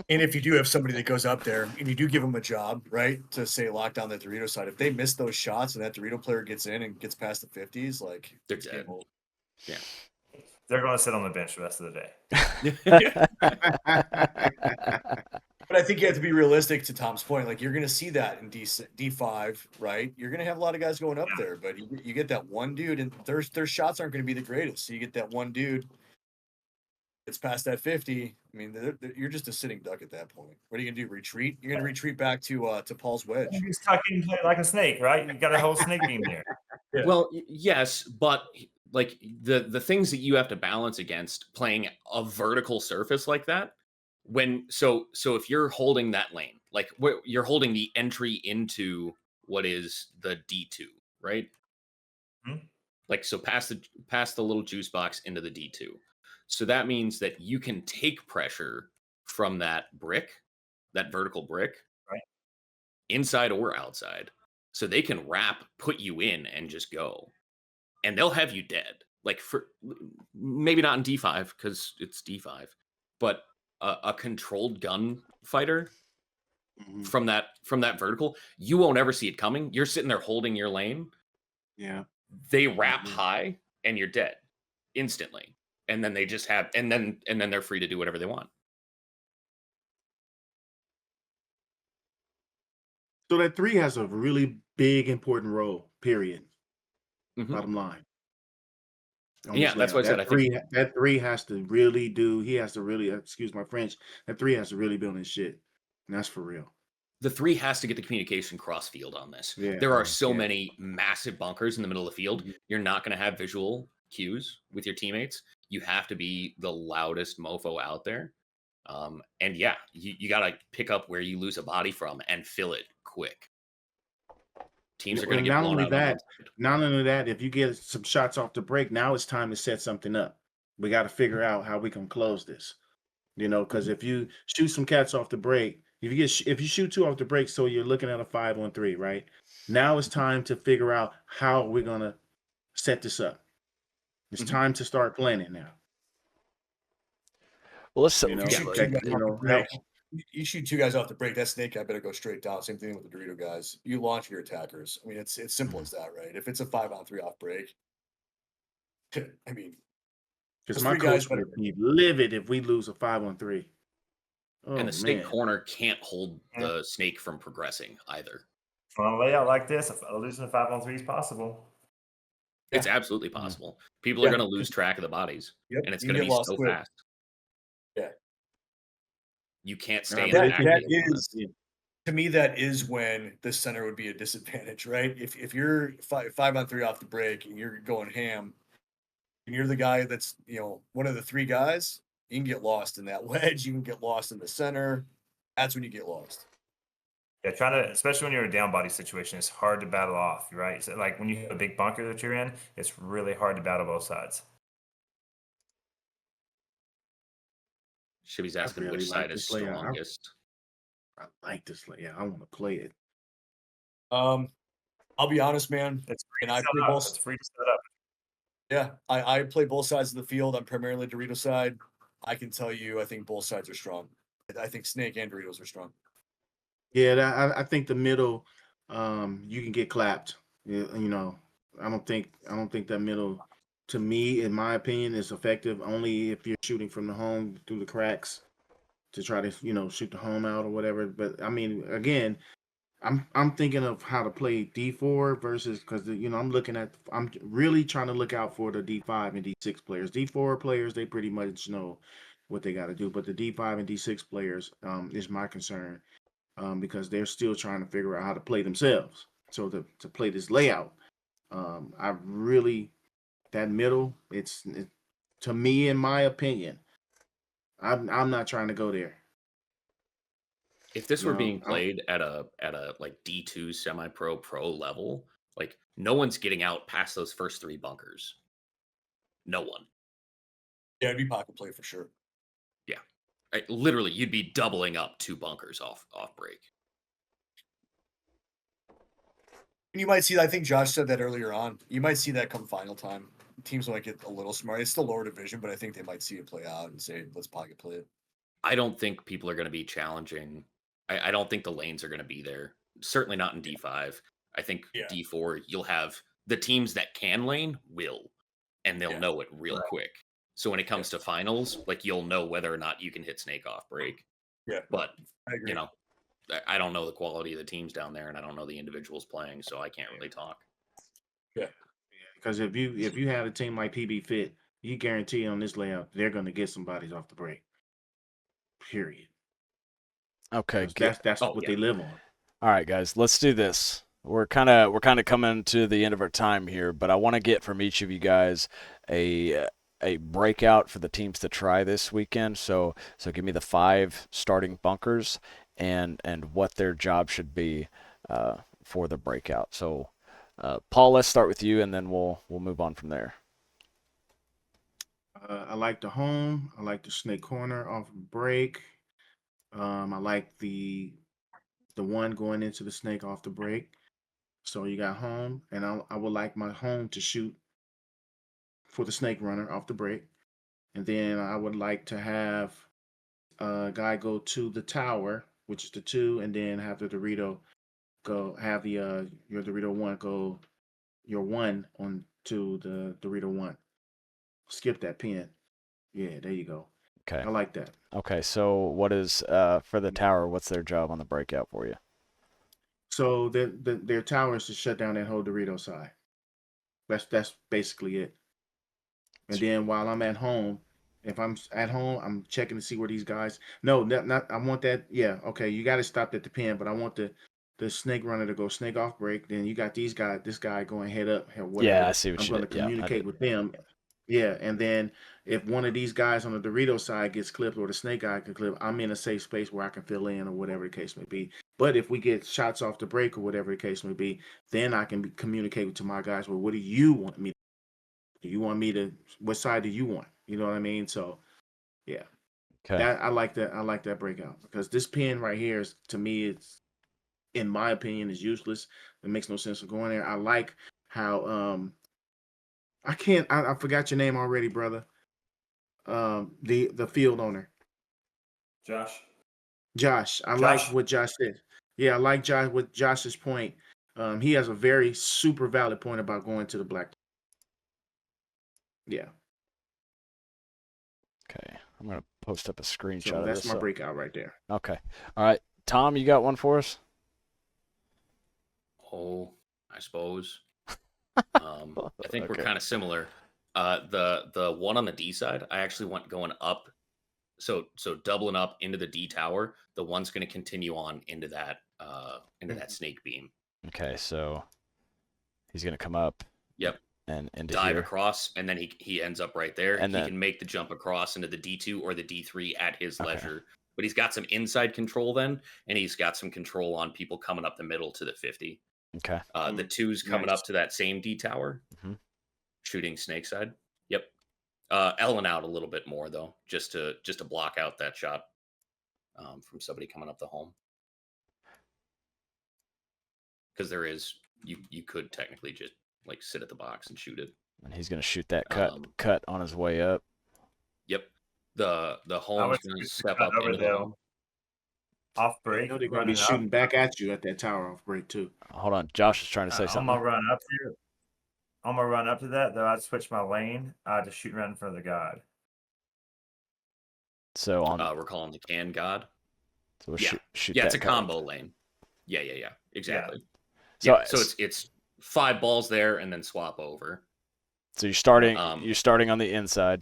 And if you do have somebody that goes up there and you do give them a job, right, to say lock down that Dorito side, if they miss those shots and that Dorito player gets in and gets past the 50s, like, they're dead. Yeah. They're going to sit on the bench the rest of the day. But I think you have to be realistic to Tom's point. Like, you're going to see that in D5, right? You're going to have a lot of guys going up there, but you get that one dude, and their shots aren't going to be the greatest. So you get that one dude It's past that 50. I mean, you're just a sitting duck at that point. What are you gonna do? Retreat? You're gonna retreat back to Paul's wedge. You stuck in play like a snake, right? You got a whole snake beam there. Yeah. Well, yes, but like the things that you have to balance against playing a vertical surface like that, so if you're holding that lane, like you're holding the entry into what is the D2, right? Mhm. Like, so past the little juice box into the D2. So that means that you can take pressure from that brick, that vertical brick, Right. inside or outside. So they can put you in and just go. And they'll have you dead. Like, for maybe not in D5 because it's D5, but a controlled gun fighter from that vertical, you won't ever see it coming. You're sitting there holding your lane. Yeah. They wrap high and you're dead instantly. And then they just have and then they're free to do whatever they want. So that 3 has a really big important role, period. Mhm. Bottom line. Yeah, that's what I said. I think that 3 has to really he has to really, excuse my French, that 3 has to really build his shit. And that's for real. the 3 has to get the communication cross field on this. Yeah, There are so yeah. many massive bunkers in the middle of the field. Mhm. You're not going to have visual cues with your teammates. You have to be the loudest mofo out there. And yeah, you got to pick up where you lose a body from and fill it quick. Teams are going to get not blown only out on that, one side. not only that, if you get some shots off the break, now it's time to set something up. We got to figure out how we can close this. Because if you shoot some cats off the break, if you shoot 2 off the break, so you're looking at a 5-on-3, right? Now it's time to figure out how we're gonna set this up. It's time to start planning now. Well, let's You know, You shoot like, two guys you off the know, break. You shoot 2 guys off the break. That snake guy better go straight down. Same thing with the Dorito guys. You launch your attackers. I mean, it's simple as that, right? If it's a 5-on-3 off break, I mean, because those my 3 guys coach better. would be livid if we lose a 5-on-3. Oh, And the snake man. corner can't hold the snake from progressing either. On a layout like this, losing a 5-on-3 is possible. It's Yeah. absolutely possible. People are Yeah. going to lose track of the bodies, Yep, and it's you going to get be lost so quick. fast. Yeah. You can't Yeah, stay in but the it back. can- That Yeah. is, to me, that is when the center would be a disadvantage, right? If you're 5-on-3 off the break and you're going ham, and you're the guy that's one of the 3 guys, you can get lost in that wedge. You can get lost in the center. That's when you get lost. Yeah, especially when you're in a down body situation, it's hard to battle off, right? So like when you have a big bunker that you're in, it's really hard to battle both sides. Shibby's I asking really which like side this is layout. strongest. I like this layout. I want to play it. I'll be honest, man. It's free And to I set play up. both. It's free to set up. Yeah, I play both sides of the field. I'm primarily Dorito side. I can tell you, I think both sides are strong. I think Snake and Doritos are strong. Yeah, I think the middle, you can get clapped. I don't think that middle, to me, in my opinion, is effective only if you're shooting from the home through the cracks to try to shoot the home out or whatever. But I mean, again, I'm thinking of how to play D4 versus because I'm really trying to look out for the D5 and D6 players. D4 players, they pretty much know what they got to do, but the D5 and D6 players is my concern. Because they're still trying to figure out how to play themselves. So to play this layout, I really that middle. To me, in my opinion, I'm not trying to go there. If this were No, being played at a like D2 semi-pro pro level, like no one's getting out past those first 3 bunkers. No one. Yeah, it'd be pocket play for sure. Literally, you'd be doubling up 2 bunkers off break. And you might see, I think Josh said that earlier on. You might see that come final time. Teams might get a little smart. It's still lower division, but I think they might see it play out and say, let's pocket play it. I don't think people are going to be challenging. I don't think the lanes are going to be there. Certainly not in D5. I think D4, you'll have the teams that can lane will, and they'll know it real quick. So when it comes to finals, like you'll know whether or not you can hit snake off break. Yeah. But, I agree. I don't know the quality of the teams down there, and I don't know the individuals playing, so I can't really talk. Yeah. Because if you had a team like PB Fit you guarantee on this layout they're going to get somebody's off the break. Period. Okay, 'Cause good. that's Oh, what yeah. they live on. All right, guys, let's do this. We're kind of coming to the end of our time here, but I want to get from each of you guys a breakout for the teams to try this weekend. So give me the 5 starting bunkers and what their job should be for the breakout. So Paul, let's start with you, and then we'll move on from there. I like the home. I like the snake corner off break. I like the one going into the snake off the break. So you got home, and I would like my home to shoot for the snake runner off the break, and then I would like to have a guy go to the tower, which is the 2, and then have the Dorito go have the your Dorito 1 go your 1 on to the Dorito 1. Skip that pin. Yeah, there you go. Okay. I like that. Okay. So what is for the tower? What's their job on the breakout for you? So their tower is to shut down that whole Dorito side. That's basically it. And then while I'm at home, if I'm at home, I'm checking to see where these guys. No, not I want that. Yeah, okay. You got to stop at the pin, but I want the snake runner to go snake off break. Then you got this guy going head up, whatever. Yeah, I see what I'm you going to did. Yeah, I communicate did. with them. Yeah, and then if one of these guys on the Dorito side gets clipped or the snake guy can clip, I'm in a safe space where I can fill in or whatever the case may be. But if we get shots off the break or whatever the case may be, then I can communicate to my guys. Well, what do you want me? Do you want me to? What side do you want? You know what I mean? So, yeah, Okay. that I like that. I like that breakout because this pin right here is, to me, it's, in my opinion, is useless. It makes no sense of going there. I like how I forgot your name already, brother. The field owner, Josh. Josh. I like Josh. what Josh said. Yeah, I like Josh with Josh's point. He has a very super valid point about going to the black. Yeah, Okay. I'm gonna post up a screenshot so of that's this. my breakout right there. Okay. All right. Tom, you got one for us? Oh, I suppose. I think we're Okay. kind of similar. The one on the D side, I actually want going up. So doubling up into the D tower. The one's going to continue on into that snake beam. Okay. So he's gonna come up. Yep. And into Dive here. across, and then he ends up right there. And he then- can make the jump across into the D2 or the D3 at his Okay. leisure. But he's got some inside control then, and he's got some control on people coming up the middle to the 50. Okay. The 2's coming Nice. up to that same D tower, Mhm. shooting snake side. Yep. Ellen out a little bit more though, just to block out that shot from somebody coming up the home. Because there is you could technically just like sit at the box and shoot it. And he's gonna shoot that cut on his way up. Yep. The I home's would gonna shoot the step cut up over into the there. home. Off You break. know they're going to running be up. shooting back at you at that tower off break too. Hold on. Josh is trying to say I'm something. gonna run up to. I'm gonna run up to that. Though I'd switch my lane. To shoot right in front of the god. So on. We're calling the can god. So we'll Yeah. shoot Yeah, that it's a cut. combo lane. Yeah. Exactly. So Yeah, so it's 5 balls there and then swap over. So you're starting. Um, You're starting on the inside,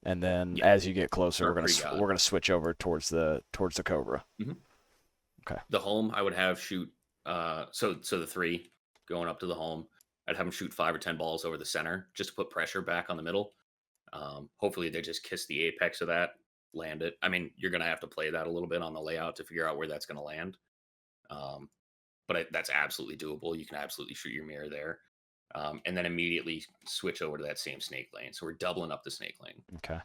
and then Yeah. as you get closer, Start we're pre-god. gonna switch over towards the Cobra. The home I would have shoot so the 3 going up to the home, I'd have them shoot 5 or 10 balls over the center just to put pressure back on the middle. Hopefully they just kiss the apex of that, land it. I mean, you're gonna have to play that a little bit on the layout to figure out where that's gonna land. But that's absolutely doable. You can absolutely shoot your mirror there. And then immediately switch over to that same snake lane. So we're doubling up the snake lane. Okay.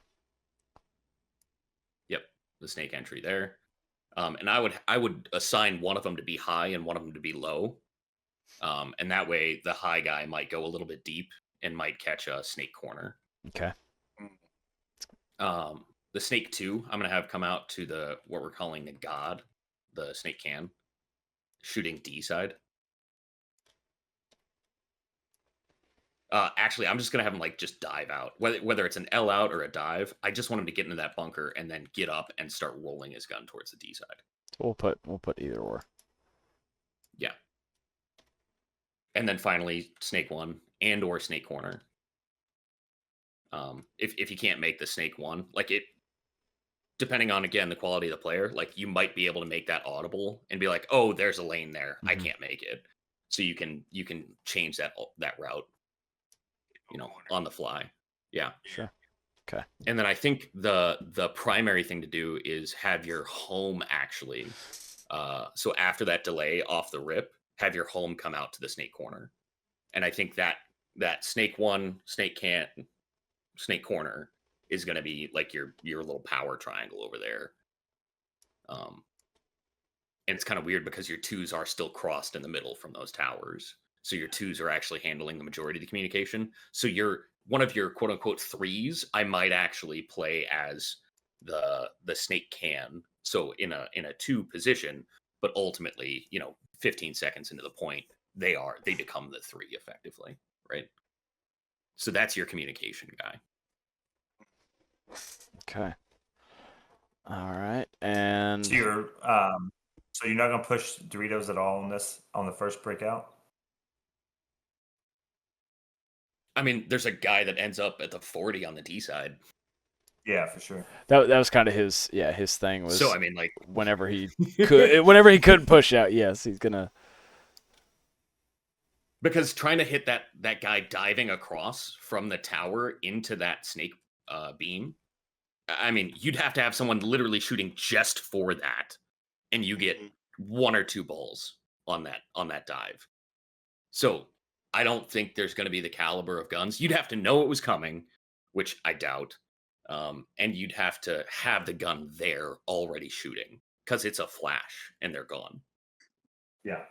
Yep, the snake entry there. And I would assign one of them to be high and one of them to be low. And that way the high guy might go a little bit deep and might catch a snake corner. Okay. The snake 2, I'm gonna have come out to the what we're calling the god, the snake can, shooting D side. Actually, I'm just gonna have him like just dive out, whether it's an L out or a dive. I just want him to get into that bunker and then get up and start rolling his gun towards the D side. So we'll put either or. Yeah. And then finally, snake 1 and or snake corner. If you can't make the snake one, like it, depending on again the quality of the player, like you might be able to make that audible and be like, oh, there's a lane there, I can't make it, so you can change that route, on the fly. Yeah, Sure. Okay. and then I think the primary thing to do is have your home actually. So after that delay off the rip, have your home come out to the snake corner, and I think that snake one, snake can't, snake corner is going to be like your little power triangle over there. And it's kind of weird because your twos are still crossed in the middle from those towers. So your twos are actually handling the majority of the communication. So one of your quote unquote threes, I might actually play as the snake can. So in a two position, but ultimately, 15 seconds into the point, they become the three effectively, right? So that's your communication guy. Okay. All right. And So you're not gonna push Doritos at all on the first breakout? I mean, there's a guy that ends up at the 40 on the D side. Yeah, for sure. that was kind of his thing was, So I mean, like, whenever he couldn't push out, yes, he's gonna. because trying to hit that guy diving across from the tower into that snake beam, I mean, you'd have to have someone literally shooting just for that, and you get one or two balls on that dive. So I don't think there's going to be the caliber of guns. You'd have to know it was coming, which I doubt, and you'd have to have the gun there already shooting because it's a flash and they're gone. Yeah.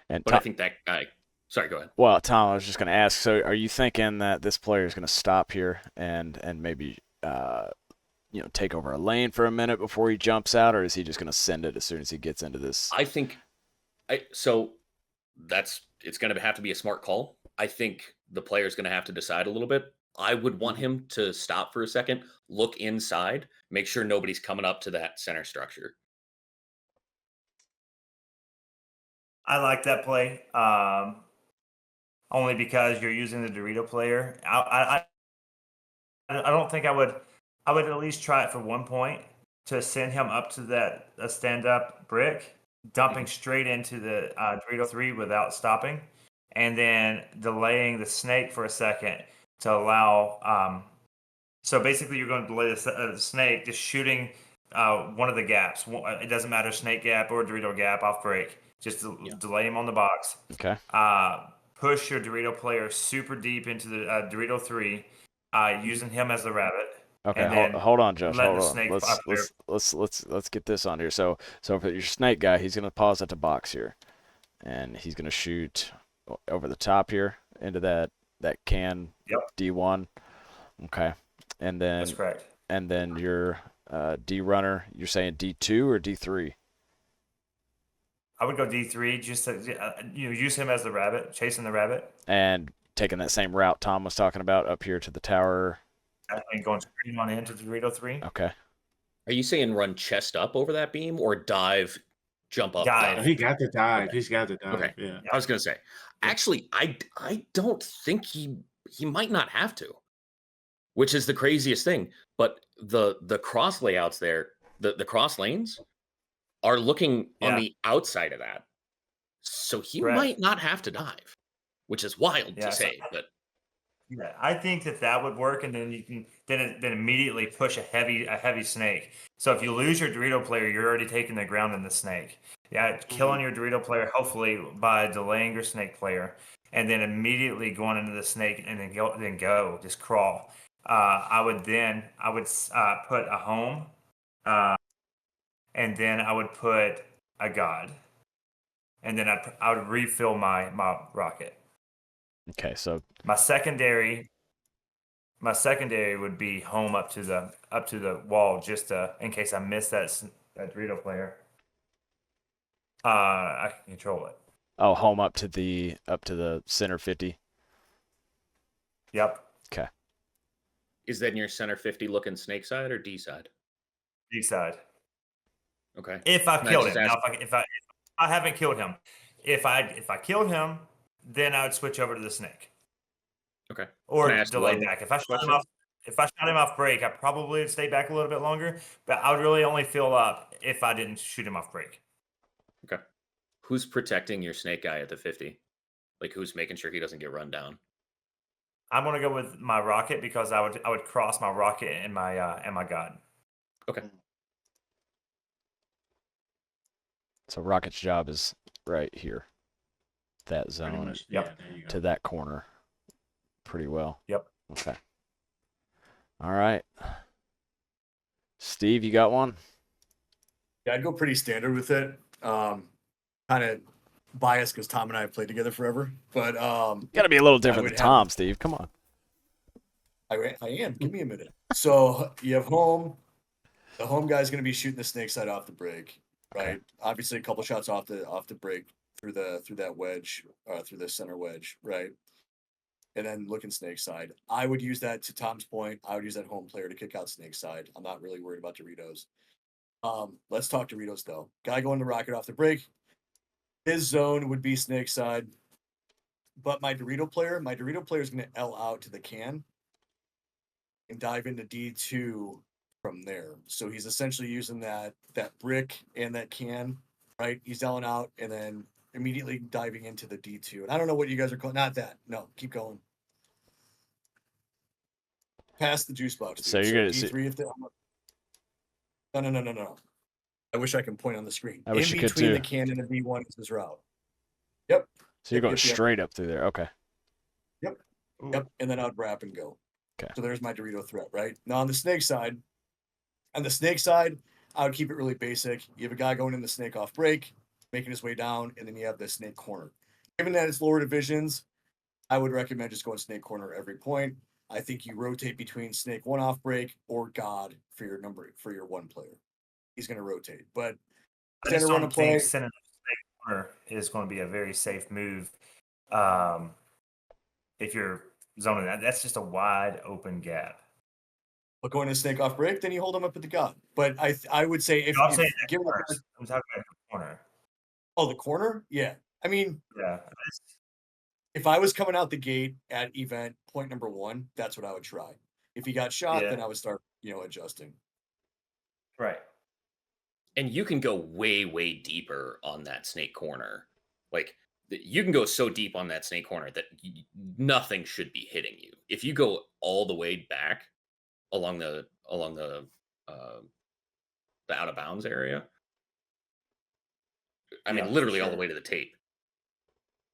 And But I think that guy. Sorry, go ahead. well, Tom, I was just gonna ask. So, are you thinking that this player is gonna stop here and maybe take over a lane for a minute before he jumps out, or is he just gonna send it as soon as he gets into this? I think it's going to have to be a smart call. I think the player's going to have to decide a little bit. I would want him to stop for a second, look inside, make sure nobody's coming up to that center structure. I like that play, only because you're using the Dorito player. I don't think I would at least try it for 1 point to send him up to that stand-up brick, dumping straight into the Dorito 3 without stopping, and then delaying the snake for a second to allow. So basically, you're going to delay the snake, just shooting one of the gaps. It doesn't matter, snake gap or Dorito gap off break. Just delay him on the box. Okay. Push your Dorito player super deep into the Dorito 3, using him as the rabbit. Okay, hold on, Josh. let Hold the on. snake Let's get this on here. So for your snake guy, he's gonna pause at the box here, and he's gonna shoot over the top here into that can. Yep. D1. Okay, and then That's correct. And then your D runner, you're saying D2 or D3? I would go D3, just to, use him as the rabbit, chasing the rabbit, And taking that same route Tom was talking about up here to the tower. and going straight on into the Dorito 3. Okay. Are you saying run chest up over that beam or dive, jump up? Dive. Oh, he got the dive. Okay. He's got the dive. Okay. Yeah. I was going to say, actually, I don't think he might not have to, which is the craziest thing. But the cross layouts there, the cross lanes are looking on the outside of that. So he might not have to dive, which is wild to say, but yeah, I think that would work, and then you can then immediately push a heavy snake. So if you lose your Dorito player, you're already taking the ground in the snake. Yeah, killing your Dorito player hopefully by delaying your snake player, and then immediately going into the snake, and then go just crawl. I would put a home, and then I would put a god, and then I would refill my rocket. Okay, so My secondary would be home up to the wall, just in case I miss that Dorito player. I can control it. oh, home up to the center 50. Yep. Okay. is that in your center 50 looking snake side or D side? D side. Okay. If I Can I killed just him. ask- Now, if I haven't killed him, if I killed him, then I would switch over to the snake. Okay. or Can I ask delay one back. If I shot him question? off, if I shot him off break, I probably would stay back a little bit longer. But I would really only fill up if I didn't shoot him off break. Okay. Who's protecting your snake guy at the 50? Like, who's making sure he doesn't get run down? I'm gonna go with my rocket because I would cross my rocket and my god. Okay. So Rocket's job is right here. That Pretty zone much. Yep. Yeah, there you go. to that corner pretty well. Yep. Okay. All right. Steve, you got one? Yeah, I'd go pretty standard with it. Kind of biased because Tom and I have played together forever, but Got to be a little different would than have- Tom, Steve. Come on. I am. Give me a minute. So you have home. The home guy's going to be shooting the snake side off the break, right? Okay. Obviously, a couple shots off the break through that wedge, through the center wedge, right? And then looking snake side. I would use that, to Tom's point. I would use that home player to kick out snake side. I'm not really worried about Doritos. Let's talk Doritos though. Guy going to rocket off the break. His zone would be snake side. But my Dorito player is going to L out to the can and dive into D2 from there. So he's essentially using that brick and that can, right? He's L'ing out and then immediately diving into the D2. And I don't know what you guys are calling. Not that. No, keep going. Past the juice box. So dude. you're gonna see- D3 if they. No. I wish I can point on the screen. I wish In you could between too. the can and the B1 is his route. Yep. So you're going Yep. straight up through there. Okay. Yep, and then I'd wrap and go. Okay. So there's my Dorito threat, right? Now on the snake side, I would keep it really basic. You have a guy going in the snake off break, making his way down, and then you have the snake corner. Given that it's lower divisions, I would recommend just going snake corner every point. I think you rotate between snake one off break or God for your one player. He's going to rotate, but I just standard run don't of play. think sending the snake corner is going to be a very safe move. If you're zoning that, that's just a wide open gap. But going to snake off break, then you hold him up at the God. But I would say if, No, I'm if saying that given the corners. I'm talking about the corner. the corner, yeah. I mean, Yeah. if I was coming out the gate at event point number 1, that's what I would try. If he got shot, Yeah. then I would start, adjusting. Right. And you can go way, way deeper on that snake corner. Like, you can go so deep on that snake corner that nothing should be hitting you. If you go all the way back along the out of bounds area, I mean, Yeah, for literally all the sure. way to the tape.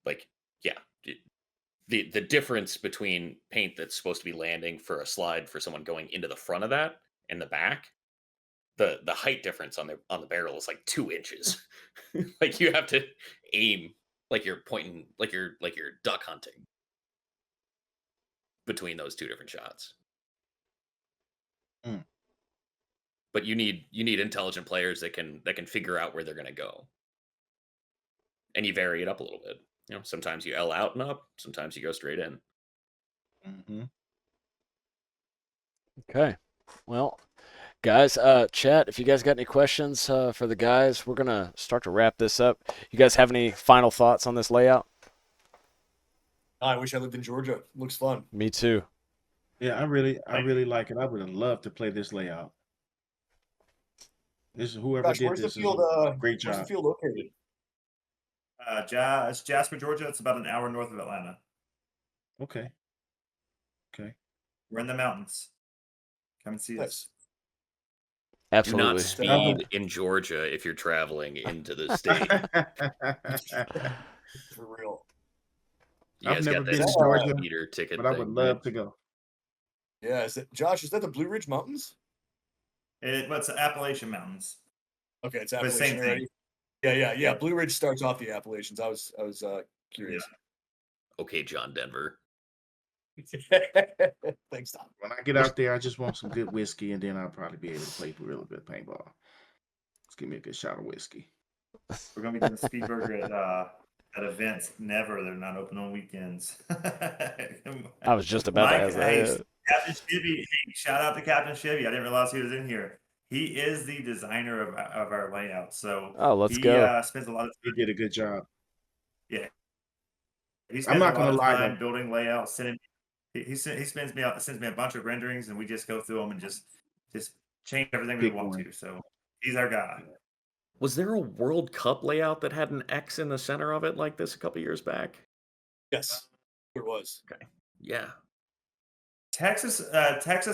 Like, yeah, the difference between paint that's supposed to be landing for a slide for someone going into the front of that and the back, the height difference on the barrel is like 2 inches. Like, you have to aim like you're pointing, like you're duck hunting between those 2 different shots. Mm. But you need intelligent players that can figure out where they're going to go, and you vary it up a little bit. Sometimes you L out and up, sometimes you go straight in. Mm-hmm. Okay. Well, guys, chat, if you guys got any questions for the guys, we're going to start to wrap this up. You guys have any final thoughts on this layout? I wish I lived in Georgia. Looks fun. Me too. Yeah, I really like it. I would have loved to play this layout. This is whoever Gosh, did where's the this. field? Great Where's the job. field located? It's Jasper, Georgia. It's about an hour north of Atlanta. Okay. We're in the mountains. Come and see us. Nice. Do not Absolutely. speed in Georgia if you're traveling into the state. For real. You I've guys never got been that to Georgia, speeder ticket but I thing, would right? love to go. Yeah, Josh, is that the Blue Ridge Mountains? It's the Appalachian Mountains. Okay, it's But Appalachian same thing. already. Yeah. Blue Ridge starts off the Appalachians. I was curious. Okay, John Denver. Thanks, Tom. When I get out there, I just want some good whiskey, and then I'll probably be able to play a little bit of paintball. Just give me a good shot of whiskey. We're gonna be doing the speed burger at events. Never, they're not open on weekends. I was just about to Mike, ask that. hey, Yeah. Captain Shivy. Hey, shout out to Captain Shivy. I didn't realize he was in here. He is the designer of our layout. So Oh, let's he go. spends a lot of He did a good job. yeah. He I'm spends not a lot gonna of lie, time though. building layouts, sending He sends me a bunch of renderings, and we just go through them and just change everything we Big want one. to. So he's our guy. Was there a World Cup layout that had an X in the center of it like this a couple years back? Yes, it was. Yeah. Texas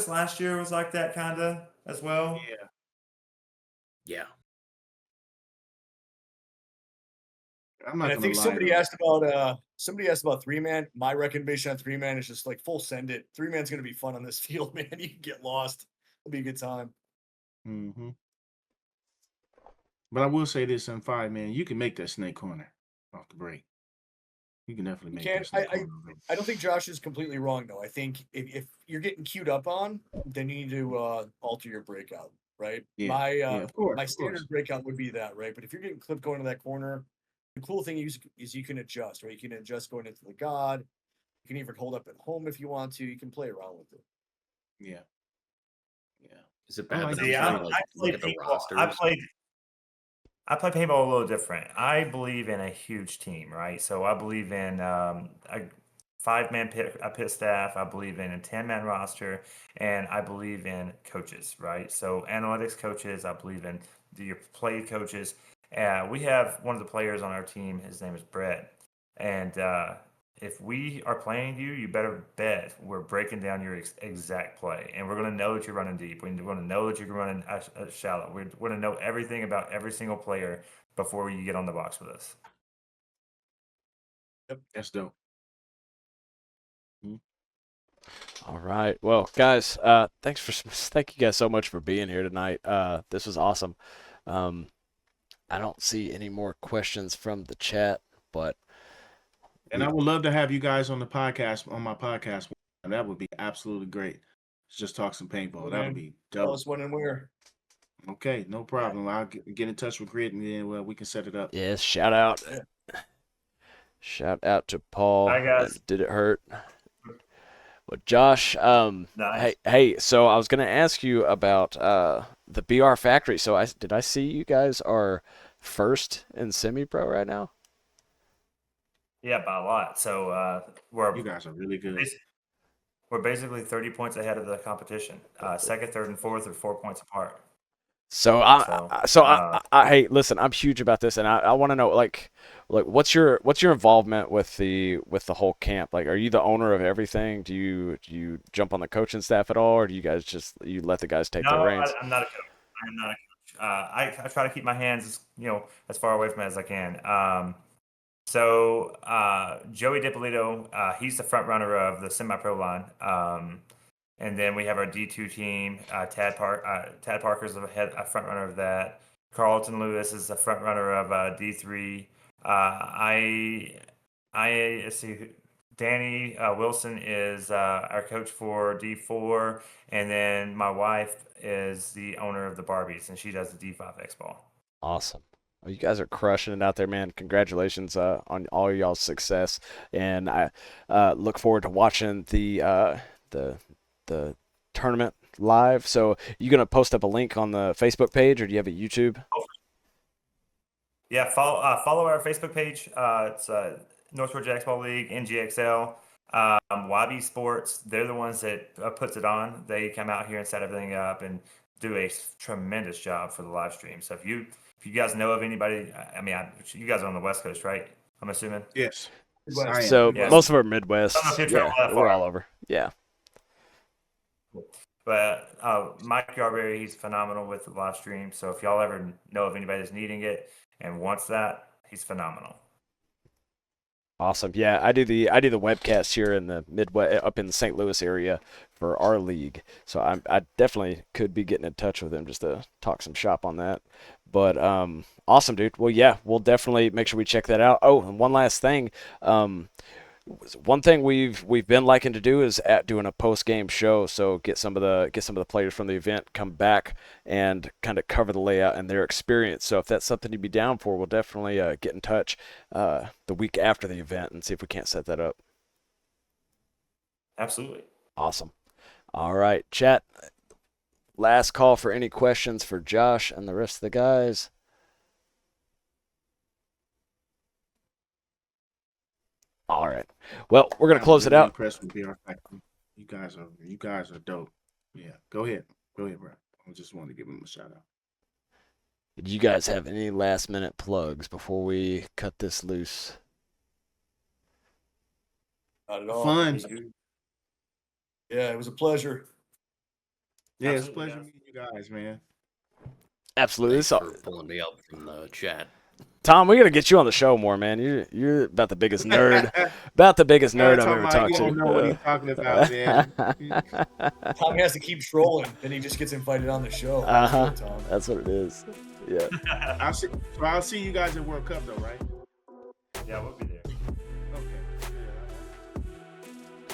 last year was like that kind of as well. Yeah. I'm not And I gonna think lie. somebody though. asked about 3-man. My recommendation on 3-man is just like full send it. 3-man's gonna be fun on this field, man. You can get lost. It'll be a good time. Mm-hmm. But I will say this in 5-man, you can make that snake corner off the break. You can definitely make that snake corner. I don't think Josh is completely wrong though. I think if you're getting queued up on, then you need to alter your breakout, right? Yeah, of course, My of standard course. breakout would be that, right? But if you're getting clipped going to that corner, the cool thing is you can adjust, right? You can adjust going into the god. You can even hold up at home if you want to. You can play around with it. Yeah. Is it I bad like that I'm that. trying I to play look at the paintball. rosters? I play paintball a little different. I believe in a huge team, right? So I believe in a 5-man pit staff. I believe in a 10-man roster, and I believe in coaches, right? So analytics coaches. I believe in your play coaches. We have one of the players on our team. His name is Brett, and if we are playing you, you better bet we're breaking down your exact play, and we're going to know that you're running deep. We're going to know that you're running shallow. We're going to know everything about every single player before you get on the box with us. That's dope. All right. Well, guys, thank you guys so much for being here tonight. This was awesome. I don't see any more questions from the chat, but And I would love to have you guys on my podcast. And that would be absolutely great. Just talk some paintball. That would be Tell dope. us when and where. Okay, no problem. I'll get in touch with Grit and then we can set it up. yes, shout out to Paul. Bye, guys. Did it hurt? Well, Josh, Nice. hey, so I was gonna ask you about the BR Factory. So did I see you guys are first in semi-pro right now? Yeah, by a lot. So You guys are really good. we're basically 30 points ahead of the competition. Second, third, and fourth are 4 points apart. Hey, listen, I'm huge about this, and I want to know, like, what's your involvement with the whole camp? Like, are you the owner of everything? Do you jump on the coaching staff at all, or do you guys just let the guys take the reins? I'm not a coach. I'm not a coach. I try to keep my hands, as far away from it as I can. Joey DiPolito, he's the front runner of the semi-pro line. And then we have our D2 team. Tad Parker's a front runner of that. Carlton Lewis is the front runner of D3. Let's see. Danny Wilson is our coach for D4, and then my wife is the owner of the Barbies, and she does the D5 Xball. Awesome. Well, you guys are crushing it out there, man. Congratulations on all y'all's success, and I look forward to watching the tournament live. So you gonna post up a link on the Facebook page, or do you have a YouTube? Yeah, follow our Facebook page. It's North Georgia Xball League, NGXL, YB Sports. They're the ones that puts it on. They come out here and set everything up and do a tremendous job for the live stream. So if you guys know of anybody, you guys are on the West Coast, right? I'm assuming. Yes. So Yes. most of our Midwest, I don't know if you're yeah, traveling that we're far. all over. Yeah. But Mike Yarberry, he's phenomenal with the live stream. So if y'all ever know of anybody that's needing it and wants that, he's phenomenal. Awesome. Yeah, I do the webcast here in the Midwest, up in the St. Louis area for our league. So I definitely could be getting in touch with him just to talk some shop on that. But awesome, dude. Well, yeah, we'll definitely make sure we check that out. Oh, and one last thing. One thing we've been liking to do is doing a post game show. So get some of the players from the event come back and kind of cover the layout and their experience. So if that's something you'd be down for, we'll definitely get in touch the week after the event and see if we can't set that up. Absolutely. Awesome. All right, chat. Last call for any questions for Josh and the rest of the guys. All right. Well, we're gonna I'm close it really out. impressed with BR Factory. You guys are dope. Yeah, go ahead, bro. I just wanted to give him a shout out. Did you guys have any last minute plugs before we cut this loose? Not at all. Fun. Yeah, it was a pleasure. Yeah, it's a Absolutely, pleasure guys. meeting you guys, man. Absolutely. Thanks So, for pulling me up from the chat. Tom, we gotta get you on the show more, man. You're about the biggest nerd, about the biggest nerd I've ever talked You to. don't know what he's talking about, man. Tom has to keep trolling, then he just gets invited on the show. Uh-huh. That's good, Tom. That's what it is. Yeah. I'll see you guys at World Cup, though, right? Yeah, we'll be there. Okay.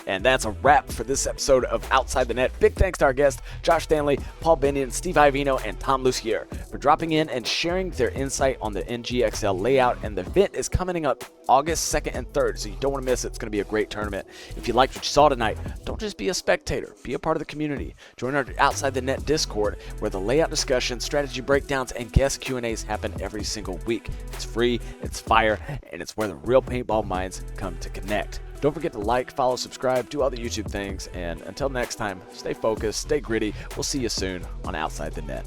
And that's a wrap for this episode of Outside the Net. Big thanks to our guests, Josh Stanley, Paul Binion, Steve Iovino, and Tom Lucier for dropping in and sharing their insight on the NGXL layout. And the event is coming up August 2nd and 3rd, so you don't want to miss it. It's going to be a great tournament. If you liked what you saw tonight, don't just be a spectator. Be a part of the community. Join our Outside the Net Discord, where the layout discussions, strategy breakdowns, and guest Q&As happen every single week. It's free, it's fire, and it's where the real paintball minds come to connect. Don't forget to like, follow, subscribe, do all the YouTube things, and until next time, stay focused, stay gritty. We'll see you soon on Outside the Net.